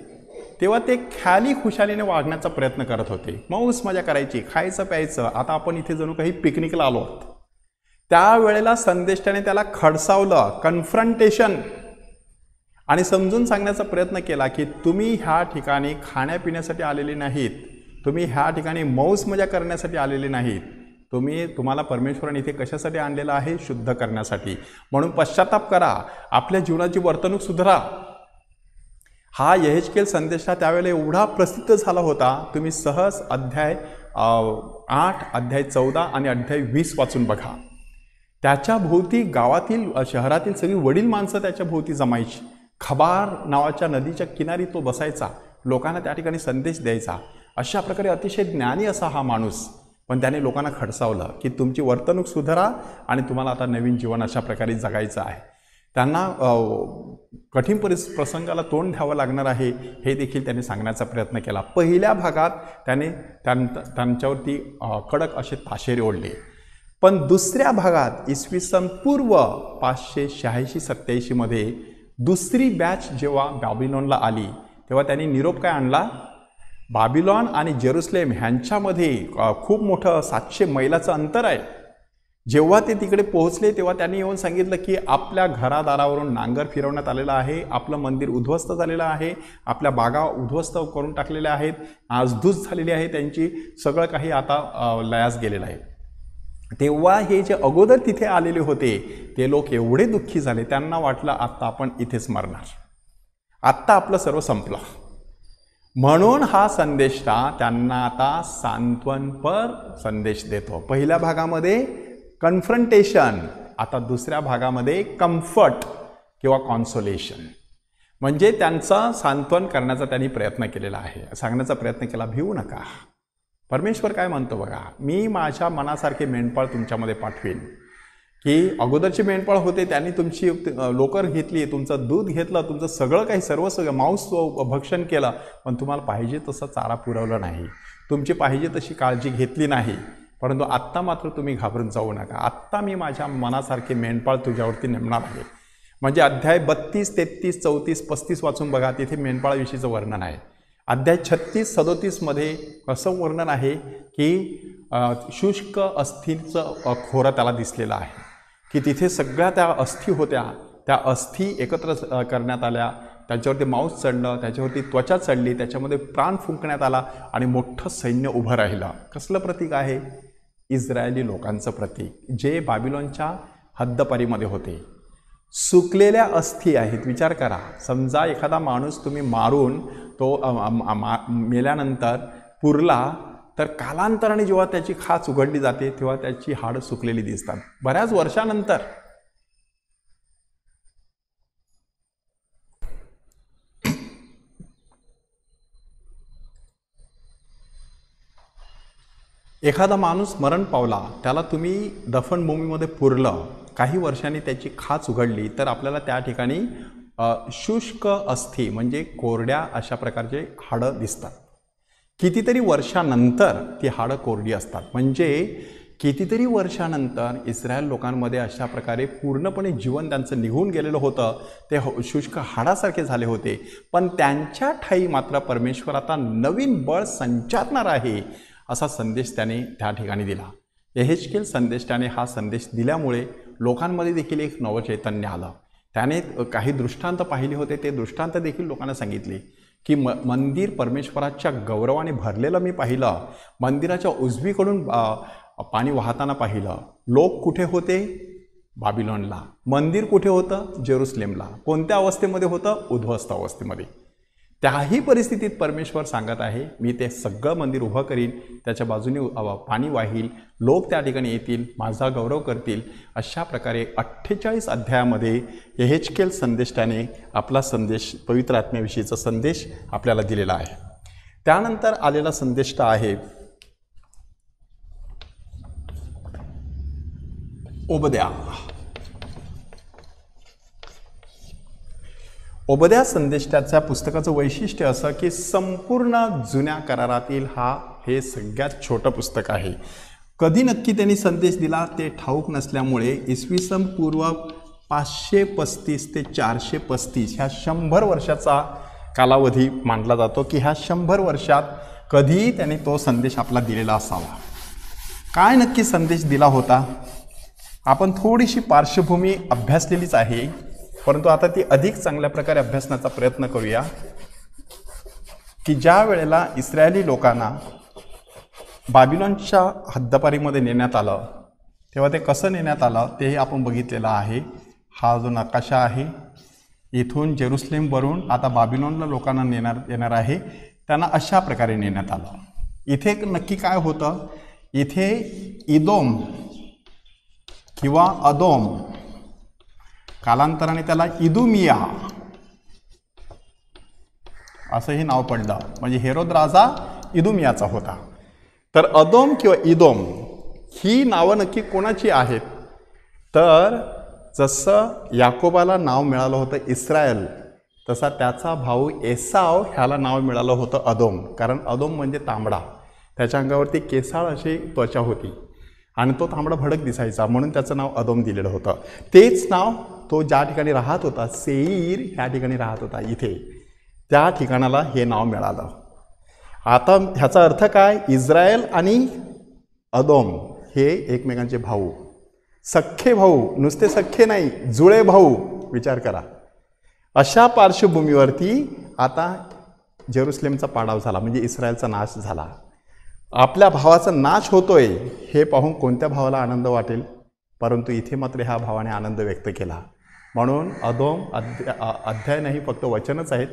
तेव्हा ते ख्याली खुशालीने वागण्याचा प्रयत्न करत होते. मौज मजा करायची, खायचं प्यायचं. आता आपण इथे जणू काही पिकनिकला आलो आहोत. त्यावेळेला संदेशाने त्याला खडसावलं, कन्फ्रंटेशन, आणि समजून सांगण्याचा प्रयत्न केला की तुम्ही ह्या ठिकाणी खाण्यापिण्यासाठी आलेले नाहीत, तुम्ही ह्या ठिकाणी मौज मजा करण्यासाठी आलेले नाहीत, तुम्हाला परमेश्वराने इथे कशासाठी आणलेलं आहे? शुद्ध करण्यासाठी. म्हणून पश्चाताप करा, आपल्या जीवनाची वर्तणूक सुधारा. हा यहेजकेल संदेश त्यावेळेला एवढा प्रसिद्ध झाला होता, तुम्ही सहज अध्याय 8, अध्याय 14 आणि अध्याय 20 वाचून बघा. त्याच्या भोवती गावातील शहरातील सगळी वडील माणसं त्याच्या भोवती जमायची. खबार नावाच्या नदीच्या किनारी तो बसायचा, लोकांना त्या ठिकाणी संदेश द्यायचा. अशा प्रकारे अतिशय ज्ञानी असा हा माणूस. पण त्याने लोकांना खडसावलं की तुमची वर्तणूक सुधारा आणि तुम्हाला आता नवीन जीवन अशा प्रकारे जगायचं आहे. त्यांना कठीण प्रसंगाला तोंड द्यावं लागणार आहे हे देखील त्यांनी सांगण्याचा प्रयत्न केला. पहिल्या भागात त्याने त्यांच्यावरती कडक असे ताशेरे ओढले. पण दुसऱ्या भागात इसवी सन पूर्व 586-87 मध्ये दुसरी बॅच जेव्हा बॅबिलॉनला आली तेव्हा त्यांनी निरोप काय आणला? बाबिलॉन आणि जेरुसलेम ह्यांच्यामध्ये खूप मोठं 700 मैलाचं अंतर आहे. जेव्हा ते तिकडे पोहोचले तेव्हा त्यांनी येऊन सांगितलं की आपल्या घरादारावरून नांगर फिरवण्यात आलेला आहे, आपलं मंदिर उद्ध्वस्त झालेलं आहे, आपल्या बागा उद्ध्वस्त करून टाकलेल्या आहेत, नासधूस झालेली आहे त्यांची, सगळं काही आता लयास गेलेलं आहे. तेव्हा हे जे अगोदर तिथे आलेले होते ते लोक एवढे दुःखी झाले, त्यांना वाटलं आत्ता आपण इथेच मरणार, आत्ता आपलं सर्व संपलं. म्हणून हा संदेश त्यांना आता सांत्वनपर संदेश देतो. पहिल्या भागामध्ये कन्फ्रंटेशन, आता दुसऱ्या भागामध्ये कम्फर्ट किंवा कॉन्सोलेशन, म्हणजे त्यांचा सांत्वन करण्याचा त्यांनी प्रयत्न केलेला आहे, सांगण्याचा प्रयत्न केला, भिवू नका. परमेश्वर काय म्हणतो बघा, मी माझ्या मनासारखे मेंढपाळ तुमच्यामध्ये पाठवेन. की अगोदरचे मेंढपाळ होते त्यांनी तुमची लोकर घेतली, तुमचं दूध घेतलं, तुमचं सगळं काही सगळं मांस भक्षण केलं, पण तुम्हाला पाहिजे तसं चारा पुरवला नाही, तुमची पाहिजे तशी काळजी घेतली नाही. परंतु आत्ता मात्र तुम्ही घाबरून जाऊ नका, आत्ता मी माझ्या मनासारखे मेंढपाळ तुझ्यावरती नेमणार आहे. म्हणजे अध्याय 32, 33, 34, 35 वाचून बघा, तिथे मेंढपाळाविषयीचं वर्णन आहे. अध्याय 36, 37 मध्ये असं वर्णन आहे की शुष्क अस्थीचं खोरं त्याला दिसलेलं आहे की तिथे सगळ्या त्या अस्थी होत्या, त्या अस्थी एकत्र करण्यात आल्या, त्याच्यावरती मांस चढलं, त्याच्यावरती त्वचा चढली, त्याच्यामध्ये प्राण फुंकण्यात आला आणि मोठं सैन्य उभं राहिलं. कसलं प्रतीक आहे? इस्रायली लोकांचं प्रतीक, जे बाबिलोनच्या हद्दपारीमध्ये होते. सुकलेल्या अस्थी आहेत. विचार करा, समजा एखादा माणूस तुम्ही मारून तो मेल्यानंतर पुरला तर कालांतराने जेव्हा त्याची खाच उघडली जाते तेव्हा त्याची हाडं सुकलेली दिसतात. बऱ्याच वर्षानंतर एखादा माणूस मरण पावला, त्याला तुम्ही दफनभूमीमध्ये पुरलं, काही वर्षांनी त्याची खाच उघडली तर आपल्याला त्या ठिकाणी शुष्क अस्थी म्हणजे कोरड्या अशा प्रकारचे हाडं दिसतात. कितीतरी वर्षानंतर ती हाडं कोरडी असतात. म्हणजे कितीतरी वर्षानंतर इस्रायल लोकांमध्ये अशा प्रकारे पूर्णपणे जीवन त्यांचं निघून गेलेलं होतं. ते शुष्क हाडासारखे झाले होते. पण त्यांच्या ठाई मात्र परमेश्वर आता नवीन बळ संचारणार आहे असा संदेश त्याने त्या ठिकाणी दिला. यहेजकेल संदेष्टाने हा संदेश दिल्यामुळे लोकांमध्ये देखील एक नवचैतन्य आलं. त्याने काही दृष्टांत पाहिले होते. ते दृष्टांत देखील लोकांना सांगितले की मंदिर परमेश्वराच्या गौरवाने भरलेलं मी पाहिलं. मंदिराच्या उजवीकडून पाणी वाहताना पाहिलं. लोक कुठे होते? बाबिलोनला. मंदिर कुठे होतं? जेरुसलेमला. कोणत्या अवस्थेमध्ये होतं? उद्ध्वस्त अवस्थेमध्ये. त्याही परिस्थितीत परमेश्वर सांगत आहे, मी ते सगळं मंदिर उभं करीन, त्याच्या बाजूने पाणी वाहील, लोक त्या ठिकाणी येतील, माझा गौरव करतील. अशा प्रकारे 48 अध्यायामध्ये यहेजकेल संदेष्टाने आपला संदेश, पवित्र आत्म्याविषयीचा संदेश आपल्याला दिलेला आहे. त्यानंतर आलेला संदेष्टा आहे ओबद्या. ओबद्या संदेष्टाच्या पुस्तकाचं वैशिष्ट्य असं की संपूर्ण जुन्या करारातील हे सगळ्यात छोटं पुस्तक आहे. कधी नक्की त्यांनी संदेश दिला ते ठाऊक नसल्यामुळे इसवी सन पूर्व 535 ते 435 ह्या 100 वर्षाचा कालावधी मानला जातो की ह्या 100 वर्षात कधीही त्यांनी तो संदेश आपला दिलेला असावा. काय नक्की संदेश दिला होता? आपण थोडीशी पार्श्वभूमी अभ्यासलेलीच आहे, परंतु आता ती अधिक चांगल्या प्रकारे अभ्यासण्याचा प्रयत्न करूया. की ज्या वेळेला इस्रायली लोकांना बाबिलोनच्या हद्दपारीमध्ये नेण्यात आलं, तेव्हा ते कसं नेण्यात आलं तेही आपण बघितलेलं आहे. हा जो नकाशा आहे, इथून जेरुसलेमवरून आता बाबिलोनला लोकांना येणार आहे, त्यांना अशा प्रकारे नेण्यात आलं. इथे नक्की काय होतं? इथे इदोम किंवा अदोम, कालांतराने त्याला इदुमिया असंही नाव पडलं. म्हणजे हेरोद राजा इदुमियाचा होता. तर अदोम किंवा इदोम ही नावं नक्की कोणाची आहेत? तर जसं याकोबाला नाव मिळालं होतं इस्रायल, तसा त्याचा भाऊ एसाव ह्याला नाव मिळालं होतं अदोम. कारण अदोम म्हणजे तांबडा, त्याच्या अंगावरती केसाळ अशी त्वचा होती आणि तो तांबडा भडक दिसायचा, म्हणून त्याचं नाव अदोम दिलेलं होतं. तेच नाव तो ज्या ठिकाणी राहत होता, सेईर ह्या ठिकाणी राहत होता, इथे त्या ठिकाणाला हे नाव मिळालं. आता ह्याचा अर्थ काय? इस्रायल आणि अदोम हे एकमेकांचे भाऊ, सख्खे भाऊ, नुसते सख्खे नाही, जुळे भाऊ. विचार करा. अशा पार्श्वभूमीवरती आता जेरुसलेमचा पाडाव झाला, म्हणजे इस्रायलचा नाश झाला. आपल्या भावाचा नाश होतोय हे पाहून कोणत्या भावाला आनंद वाटेल? परंतु इथे मात्र ह्या भावाने आनंद व्यक्त केला. म्हणून अदोम अध्याय नाही, फक्त वचनच आहेत.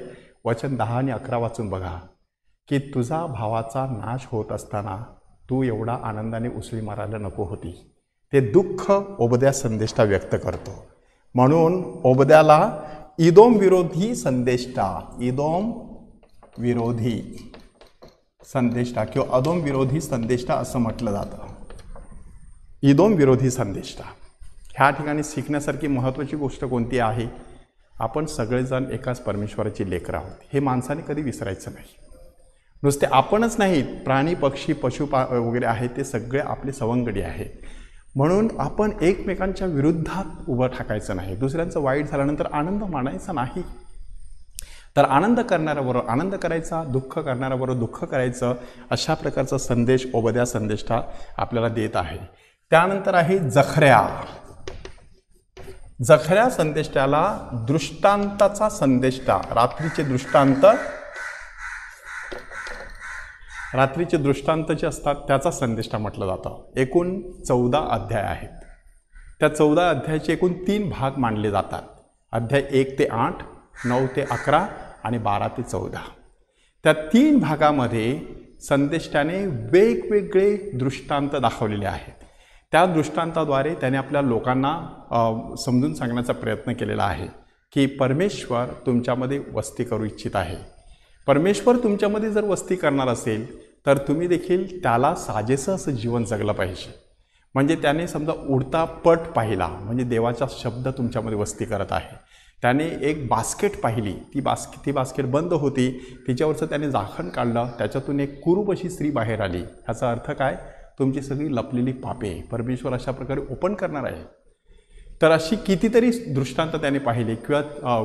वचन 10 आणि 11 वाचून बघा की तुझा भावाचा नाश होत असताना तू एवढा आनंदाने उसळी मारायला नको होती. ते दुःख ओबद्या संदेष्टा व्यक्त करतो. म्हणून ओबद्याला इदोम विरोधी संदेष्टा, इदोम विरोधी संदेष्टा किंवा अदोम विरोधी संदेष्टा असं म्हटलं जातं. इदोम विरोधी संदेष्टा. ह्या ठिकाणी शिकण्यासारखी महत्त्वाची गोष्ट कोणती आहे? आपण सगळेजण एकाच परमेश्वराची लेकरं आहोत. हे माणसाने कधी विसरायचं नाही. नुसते आपणच नाहीत, प्राणी पक्षी पशु वगैरे आहेत, ते सगळे आपले सवंगडी आहेत. म्हणून आपण एकमेकांच्या विरुद्धात उभं टाकायचं नाही. दुसऱ्यांचं वाईट झाल्यानंतर आनंद मानायचा नाही. तर आनंद करणाऱ्याबरोबर आनंद करायचा, दुःख करणाऱ्याबरोबर दुःख करायचं, अशा प्रकारचा संदेश ओबद्या संदेष्टा आपल्याला देत आहे. त्यानंतर आहे जखऱ्या. जखऱ्या संदेष्टाला दृष्टांताचा संदेष्टा, रात्रीचे दृष्टांत जे असतात त्याचा संदेष्टा म्हटलं जातं. एकूण 14 अध्याय आहेत. त्या 14 अध्यायाचे एकूण 3 भाग मानले जातात. अध्याय 1 ते 8, 9 ते 11 आणि 12 ते 14. त्या 3 भागामध्ये संदेष्टाने वेगवेगळे दृष्टांत दाखवलेले आहेत. त्या दृष्टांताद्वारे त्याने आपल्या लोकांना समजून सांगण्याचा प्रयत्न केलेला आहे की परमेश्वर तुमच्यामध्ये वस्ती करू इच्छित आहे. परमेश्वर तुमच्यामध्ये जर वस्ती करणार असेल तर तुम्ही देखील त्याला साजेसं असं जीवन जगलं पाहिजे. म्हणजे त्याने समजा उडता पट पाहिला, म्हणजे देवाचा शब्द तुमच्यामध्ये वस्ती करत आहे. त्याने एक बास्केट पाहिली, ती बास्केट बंद होती, तिच्यावरचं त्याने झाकण काढलं, त्याच्यातून एक कुरूप अशी स्त्री बाहेर आली. ह्याचा अर्थ काय? तुमची सगळी लपलेली पापे परमेश्वर अशा प्रकारे ओपन करणार आहे. तर अशी कितीतरी दृष्टांत त्याने पाहिले किंवा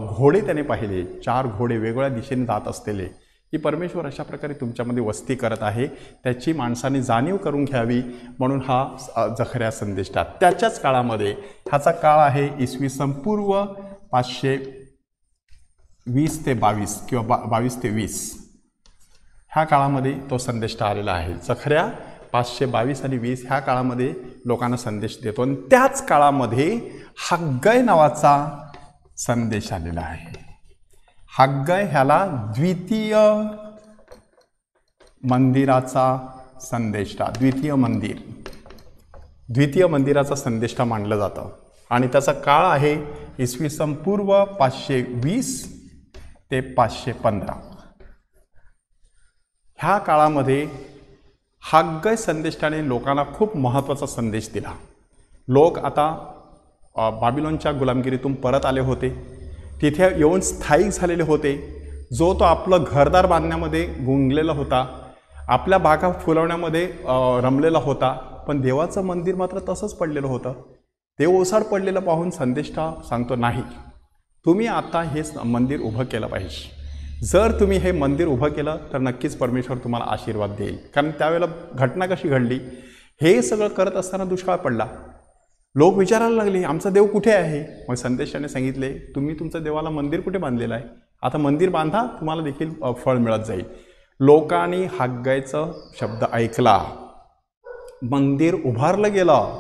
घोडे त्याने पाहिले, 4 घोडे वेगवेगळ्या दिशेने जात असलेले, की परमेश्वर अशा प्रकारे तुमच्यामध्ये वस्ती करत आहे. त्याची माणसाने जाणीव करून घ्यावी म्हणून हा जखऱ्या संदेष्टा. त्याच्याच काळामध्ये, ह्याचा काळ आहे इसवी सन पूर्व 520 ते 22 किंवा 22 ते 20, ह्या काळामध्ये तो संदेष्टा आलेला आहे. जखऱ्या 522 आणि 20 ह्या काळामध्ये लोकांना संदेश देतो. आणि त्याच काळामध्ये हग्गाय नावाचा संदेश आलेला आहे. हग्गाय ह्याला द्वितीय मंदिराचा संदेष्टा, द्वितीय मंदिराचा संदेष्टा मानलं जातं. आणि त्याचा काळ आहे इसवी सन पूर्व 520 ते 515. ह्या काळामध्ये हग्गाय संदेष्टाने लोकांना खूप महत्त्वाचा संदेश दिला. लोक आता बाबिलोनच्या गुलामगिरीतून परत आले होते, तिथे येऊन स्थायिक झालेले होते. जो तो आपलं घरदार बांधण्यामध्ये गुंगलेला होता, आपल्या बागा फुलवण्यामध्ये रमलेला होता, पण देवाचं मंदिर मात्र तसंच पडलेलं होतं. ते ओसाड पडलेलं पाहून संदेष्टा सांगतो, नाही, तुम्ही आता हे मंदिर उभं केलं पाहिजे. जर तुम्ही हे मंदिर उभं केलं तर नक्कीच परमेश्वर तुम्हाला आशीर्वाद देईल. कारण त्यावेळेला घटना कशी घडली, हे सगळं करत असताना दुष्काळ पडला. लोक विचारायला लागले, आमचा देव कुठे आहे? मग संदेशाने सांगितले, तुम्ही तुमचं देवाला मंदिर कुठे बांधलेलं आहे, आता मंदिर बांधा, तुम्हाला देखील फळ मिळत जाईल. लोकांनी हग्गायचा शब्द ऐकला, मंदिर उभारलं गेलं.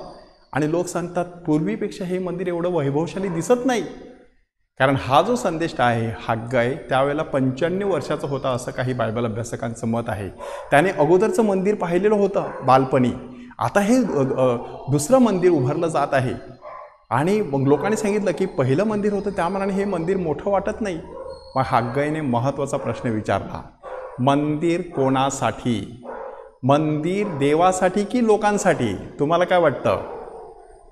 आणि लोक सांगतात, पूर्वीपेक्षा हे मंदिर एवढं वैभवशाली दिसत नाही. कारण हा जो संदेश आहे हग्गाय त्यावेळेला 95 वर्षाचा होता असं काही बायबल अभ्यासकांचं मत आहे. त्याने अगोदरचं मंदिर पाहिलेलं होतं बालपणी. आता हे दुसरं मंदिर उभारलं जात आहे. आणि मग लोकांनी सांगितलं की पहिलं मंदिर होतं त्यामानाने हे मंदिर मोठं वाटत नाही. मग हग्गायने महत्त्वाचा प्रश्न विचारला, मंदिर कोणासाठी? मंदिर देवासाठी की लोकांसाठी? तुम्हाला काय वाटतं?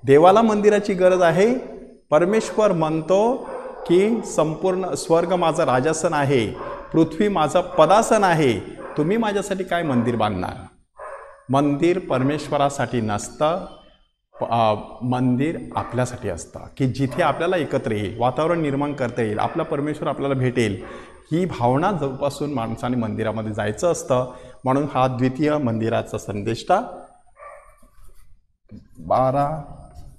देवाला मंदिराची गरज आहे. परमेश्वर म्हणतो की संपूर्ण स्वर्ग माझं राजासन आहे, पृथ्वी माझं पदासन आहे, तुम्ही माझ्यासाठी काय मंदिर बांधणार? मंदिर परमेश्वरासाठी नसतं, मंदिर आपल्यासाठी असतं, की जिथे आपल्याला एकत्र येईल, वातावरण निर्माण करता येईल, आपला परमेश्वर आपल्याला भेटेल, ही भावना जोपासून माणसाने मंदिरामध्ये जायचं असतं. म्हणून हा द्वितीय मंदिराचा संदेष्टा 12,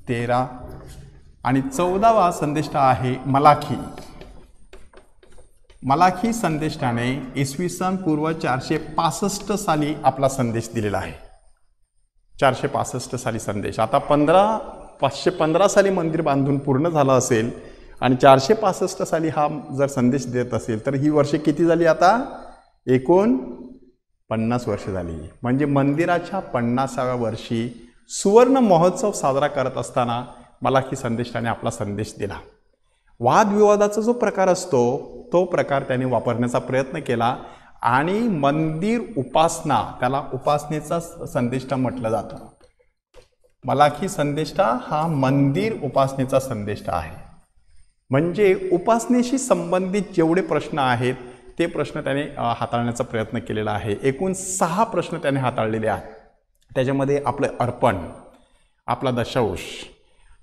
13 आणि 14वा संदेष्टा आहे मलाखी संदेष्टाने इसवी सन पूर्व 465 साली आपला संदेश दिलेला आहे. 465 साली संदेश. आता 515 साली मंदिर बांधून पूर्ण झालं असेल आणि 465 साली हा जर संदेश देत असेल तर ही वर्षे किती झाली? आता एकूण 50 वर्ष झाली. म्हणजे मंदिराच्या 50व्या वर्षी सुवर्ण महोत्सव साजरा करत असताना मलाखी संदेशाने आपला संदेश दिला. वादविवादाचा जो प्रकार असतो तो प्रकार त्याने वापरण्याचा प्रयत्न केला आणि मंदिर उपासना, त्याला उपासनेचा संदेष्टा म्हटलं जातं. मलाखी संदेष्टा हा मंदिर उपासनेचा संदेष्टा आहे. म्हणजे उपासनेशी संबंधित जेवढे प्रश्न आहेत ते प्रश्न त्याने हाताळण्याचा प्रयत्न केलेला आहे. एकूण 6 प्रश्न त्याने हाताळलेले आहेत. त्याच्यामध्ये आपलं अर्पण, आपला दशांश,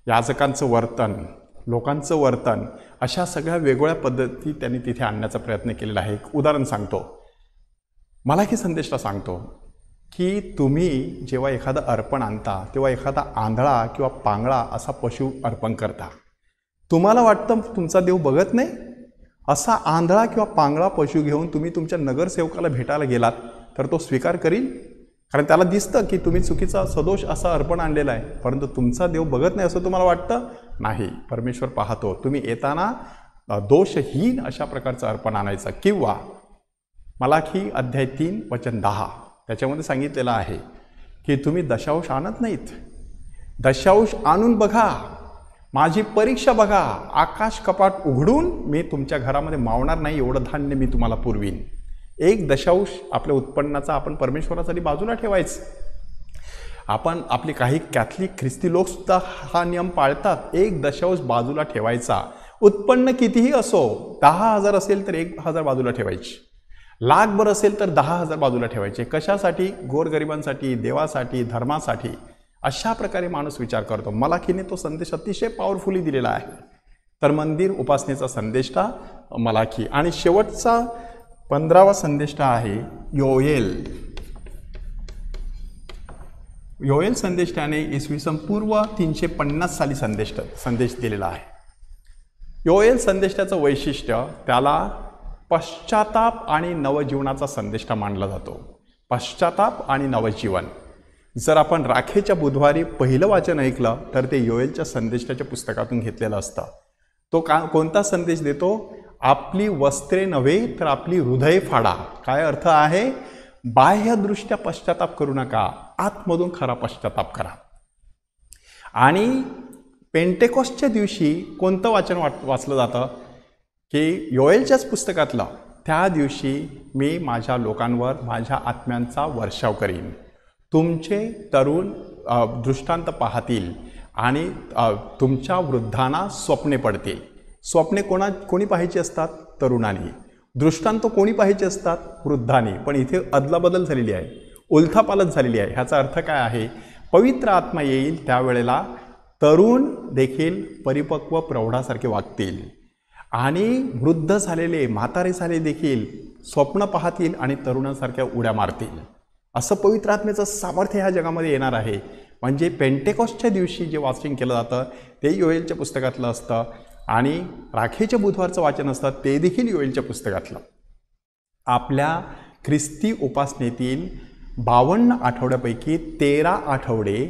याजकांचं वर्तन, लोकांचं वर्तन, अशा सगळ्या वेगवेगळ्या पद्धती त्यांनी तिथे आणण्याचा प्रयत्न केलेला आहे. एक उदाहरण सांगतो, मलाखी संदेशला सांगतो की तुम्ही जेव्हा एखादं अर्पण आणता तेव्हा एखादा आंधळा किंवा पांगळा असा पशु अर्पण करता. तुम्हाला वाटतं तुमचा देव बघत नाही? असा आंधळा किंवा पांगळा पशु घेऊन तुम्ही तुमच्या नगरसेवकाला भेटायला गेलात तर तो स्वीकार करील? कारण त्याला दिसतं की तुम्ही चुकीचा सदोष असा अर्पण आणलेला आहे, परंतु तुमचा देव बघत नाही असं तुम्हाला वाटतं? नाही, परमेश्वर पाहतो. तुम्ही येताना दोषहीन अशा प्रकारचं अर्पण आणायचं. किंवा मलाखी अध्याय 3 वचन 10 त्याच्यामध्ये सांगितलेलं आहे की तुम्ही दशांश आणत नाहीत. दशांश आणून बघा, माझी परीक्षा बघा, आकाश कपाट उघडून मी तुमच्या घरामध्ये मावणार नाही एवढं धान्य मी तुम्हाला पुरवीन. एक दशांश आपल्या उत्पन्नाचा आपण परमेश्वरासाठी बाजूला ठेवायचं. आपण आपले काही कॅथलिक ख्रिस्ती लोकसुद्धा हा नियम पाळतात. एक दशांश बाजूला ठेवायचा. उत्पन्न कितीही असो, 10,000 असेल तर 1,000 बाजूला ठेवायची, लाखभर असेल तर 10,000 बाजूला ठेवायचे. कशासाठी? गोरगरिबांसाठी, देवासाठी, धर्मासाठी. अशा प्रकारे माणूस विचार करतो. मलाखीने तो संदेश अतिशय पॉवरफुली दिलेला आहे. तर मंदिर उपासनेचा संदेष्टा मलाखी. आणि शेवटचा 15वा संदेष्टा आहे योएल. योएल संदेष्टाने इसवी सन पूर्व 350 साली संदेश दिलेला आहे. योएल संदेष्टाचं वैशिष्ट्य, त्याला पश्चाताप आणि नवजीवनाचा संदेष्टा मानला जातो. पश्चाताप आणि नवजीवन. जर आपण राखेच्या बुधवारी पहिलं वाचन ऐकलं तर ते योएलच्या संदेशाच्या पुस्तकातून घेतलेलं असतं. तो कोणता संदेश देतो? आपली वस्त्रे नव्हे तर आपली हृदय फाडा. काय अर्थ आहे? बाह्यदृष्ट्या पश्चाताप करू नका, आतमधून खरा पश्चाताप करा. आणि पेंटेकॉस्टच्या दिवशी कोणतं वाचन वाचलं जातं की योएलच्याच पुस्तकातलं, त्या दिवशी मी माझ्या लोकांवर माझ्या आत्म्यांचा वर्षाव करीन. तुमचे तरुण दृष्टांत पाहतील आणि तुमच्या वृद्धांना स्वप्ने पडतील. स्वप्ने कोणी पाहायची असतात? तरुणांनी. दृष्टांत कोणी पाहायचे असतात? वृद्धांनी. पण इथे अदलाबदल झालेली आहे, उलथापालथ झालेली आहे. ह्याचा अर्थ काय आहे? पवित्र आत्मा येईल त्यावेळेला तरुण देखील परिपक्व प्रौढासारखे वागतील आणि वृद्ध झालेले, म्हातारे झाले देखील स्वप्न पाहतील आणि तरुणांसारख्या उड्या मारतील. असं पवित्र आत्मेचं सामर्थ्य ह्या जगामध्ये येणार आहे. म्हणजे पेंटेकॉस्टच्या दिवशी जे वाचन केलं जातं ते योएलच्या पुस्तकातलं असतं आणि राखेच्या बुधवारचं वाचन असतं ते देखील योएलच्या पुस्तकातलं. आपल्या ख्रिस्ती उपासनेतील 52 आठवड्यापैकी 13 आठवडे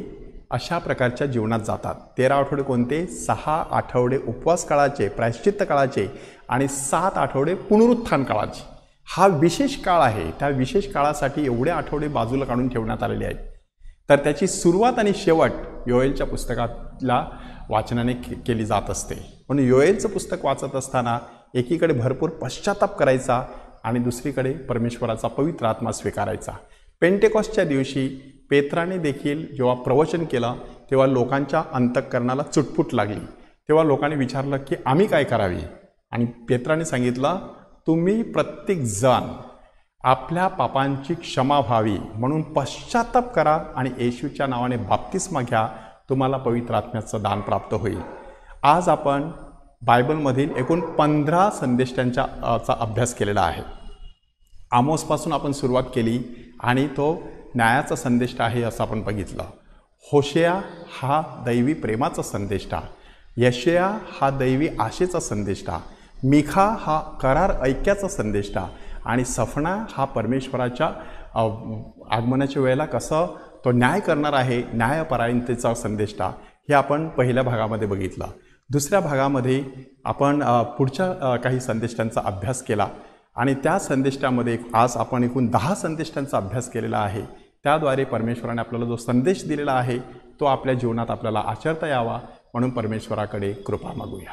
अशा प्रकारच्या जीवनात जातात. 13 आठवडे कोणते? 6 आठवडे उपवास काळाचे, प्रायश्चित्त काळाचे आणि 7 आठवडे पुनरुत्थान काळाचे. हा विशेष काळ आहे. त्या विशेष काळासाठी एवढे आठवडे बाजूला काढून ठेवण्यात आलेले आहेत. तर त्याची सुरुवात आणि शेवट योएलच्या पुस्तकातल्या वाचनाने केली जात असते. म्हणून योएलचं पुस्तक वाचत असताना एकीकडे भरपूर पश्चाताप करायचा आणि दुसरीकडे परमेश्वराचा पवित्र आत्मा स्वीकारायचा. पेंटेकॉस्टच्या दिवशी पेत्राने देखील जेव्हा प्रवचन केलं तेव्हा लोकांच्या अंतःकरणाला चुटपुट लागली. तेव्हा लोकांनी विचारलं की आम्ही काय करावे? आणि पेत्राने सांगितलं, तुम्ही प्रत्येक जण आपल्या पापांची क्षमा व्हावी म्हणून पश्चाताप करा आणि येशूच्या नावाने बाप्तिस्मा घ्या, तुम्हाला पवित्र आत्म्याचं दान प्राप्त होईल. आज आपण बायबलमधील एकूण 15 संदेशांचा अभ्यास केलेला आहे. आमोसपासून आपण सुरुवात केली आणि तो न्यायाचा संदेष्टा आहे असं आपण बघितलं. होशेया हा दैवी प्रेमाचा संदेष्टा, यशया हा दैवी आशेचा संदेष्टा, मिखा हा करार ऐक्याचा संदेष्टा आणि सफना हा परमेश्वराच्या आगमनाच्या वेळेला कसं तो न्याय करणार आहे, न्यायपरायणतेचा संदेष्टा. हे आपण पहिल्या भागामध्ये बघितलं. दुसऱ्या भागामध्ये आपण पुढच्या काही संदेष्टांचा अभ्यास केला आणि त्या संदेष्टामध्ये आज आपण एकूण 10 संदेष्टांचा अभ्यास केलेला आहे. त्याद्वारे परमेश्वराने आपल्याला जो संदेश दिलेला आहे तो आपल्या जीवनात आपल्याला आचरता यावा म्हणून परमेश्वराकडे कृपा मागूया.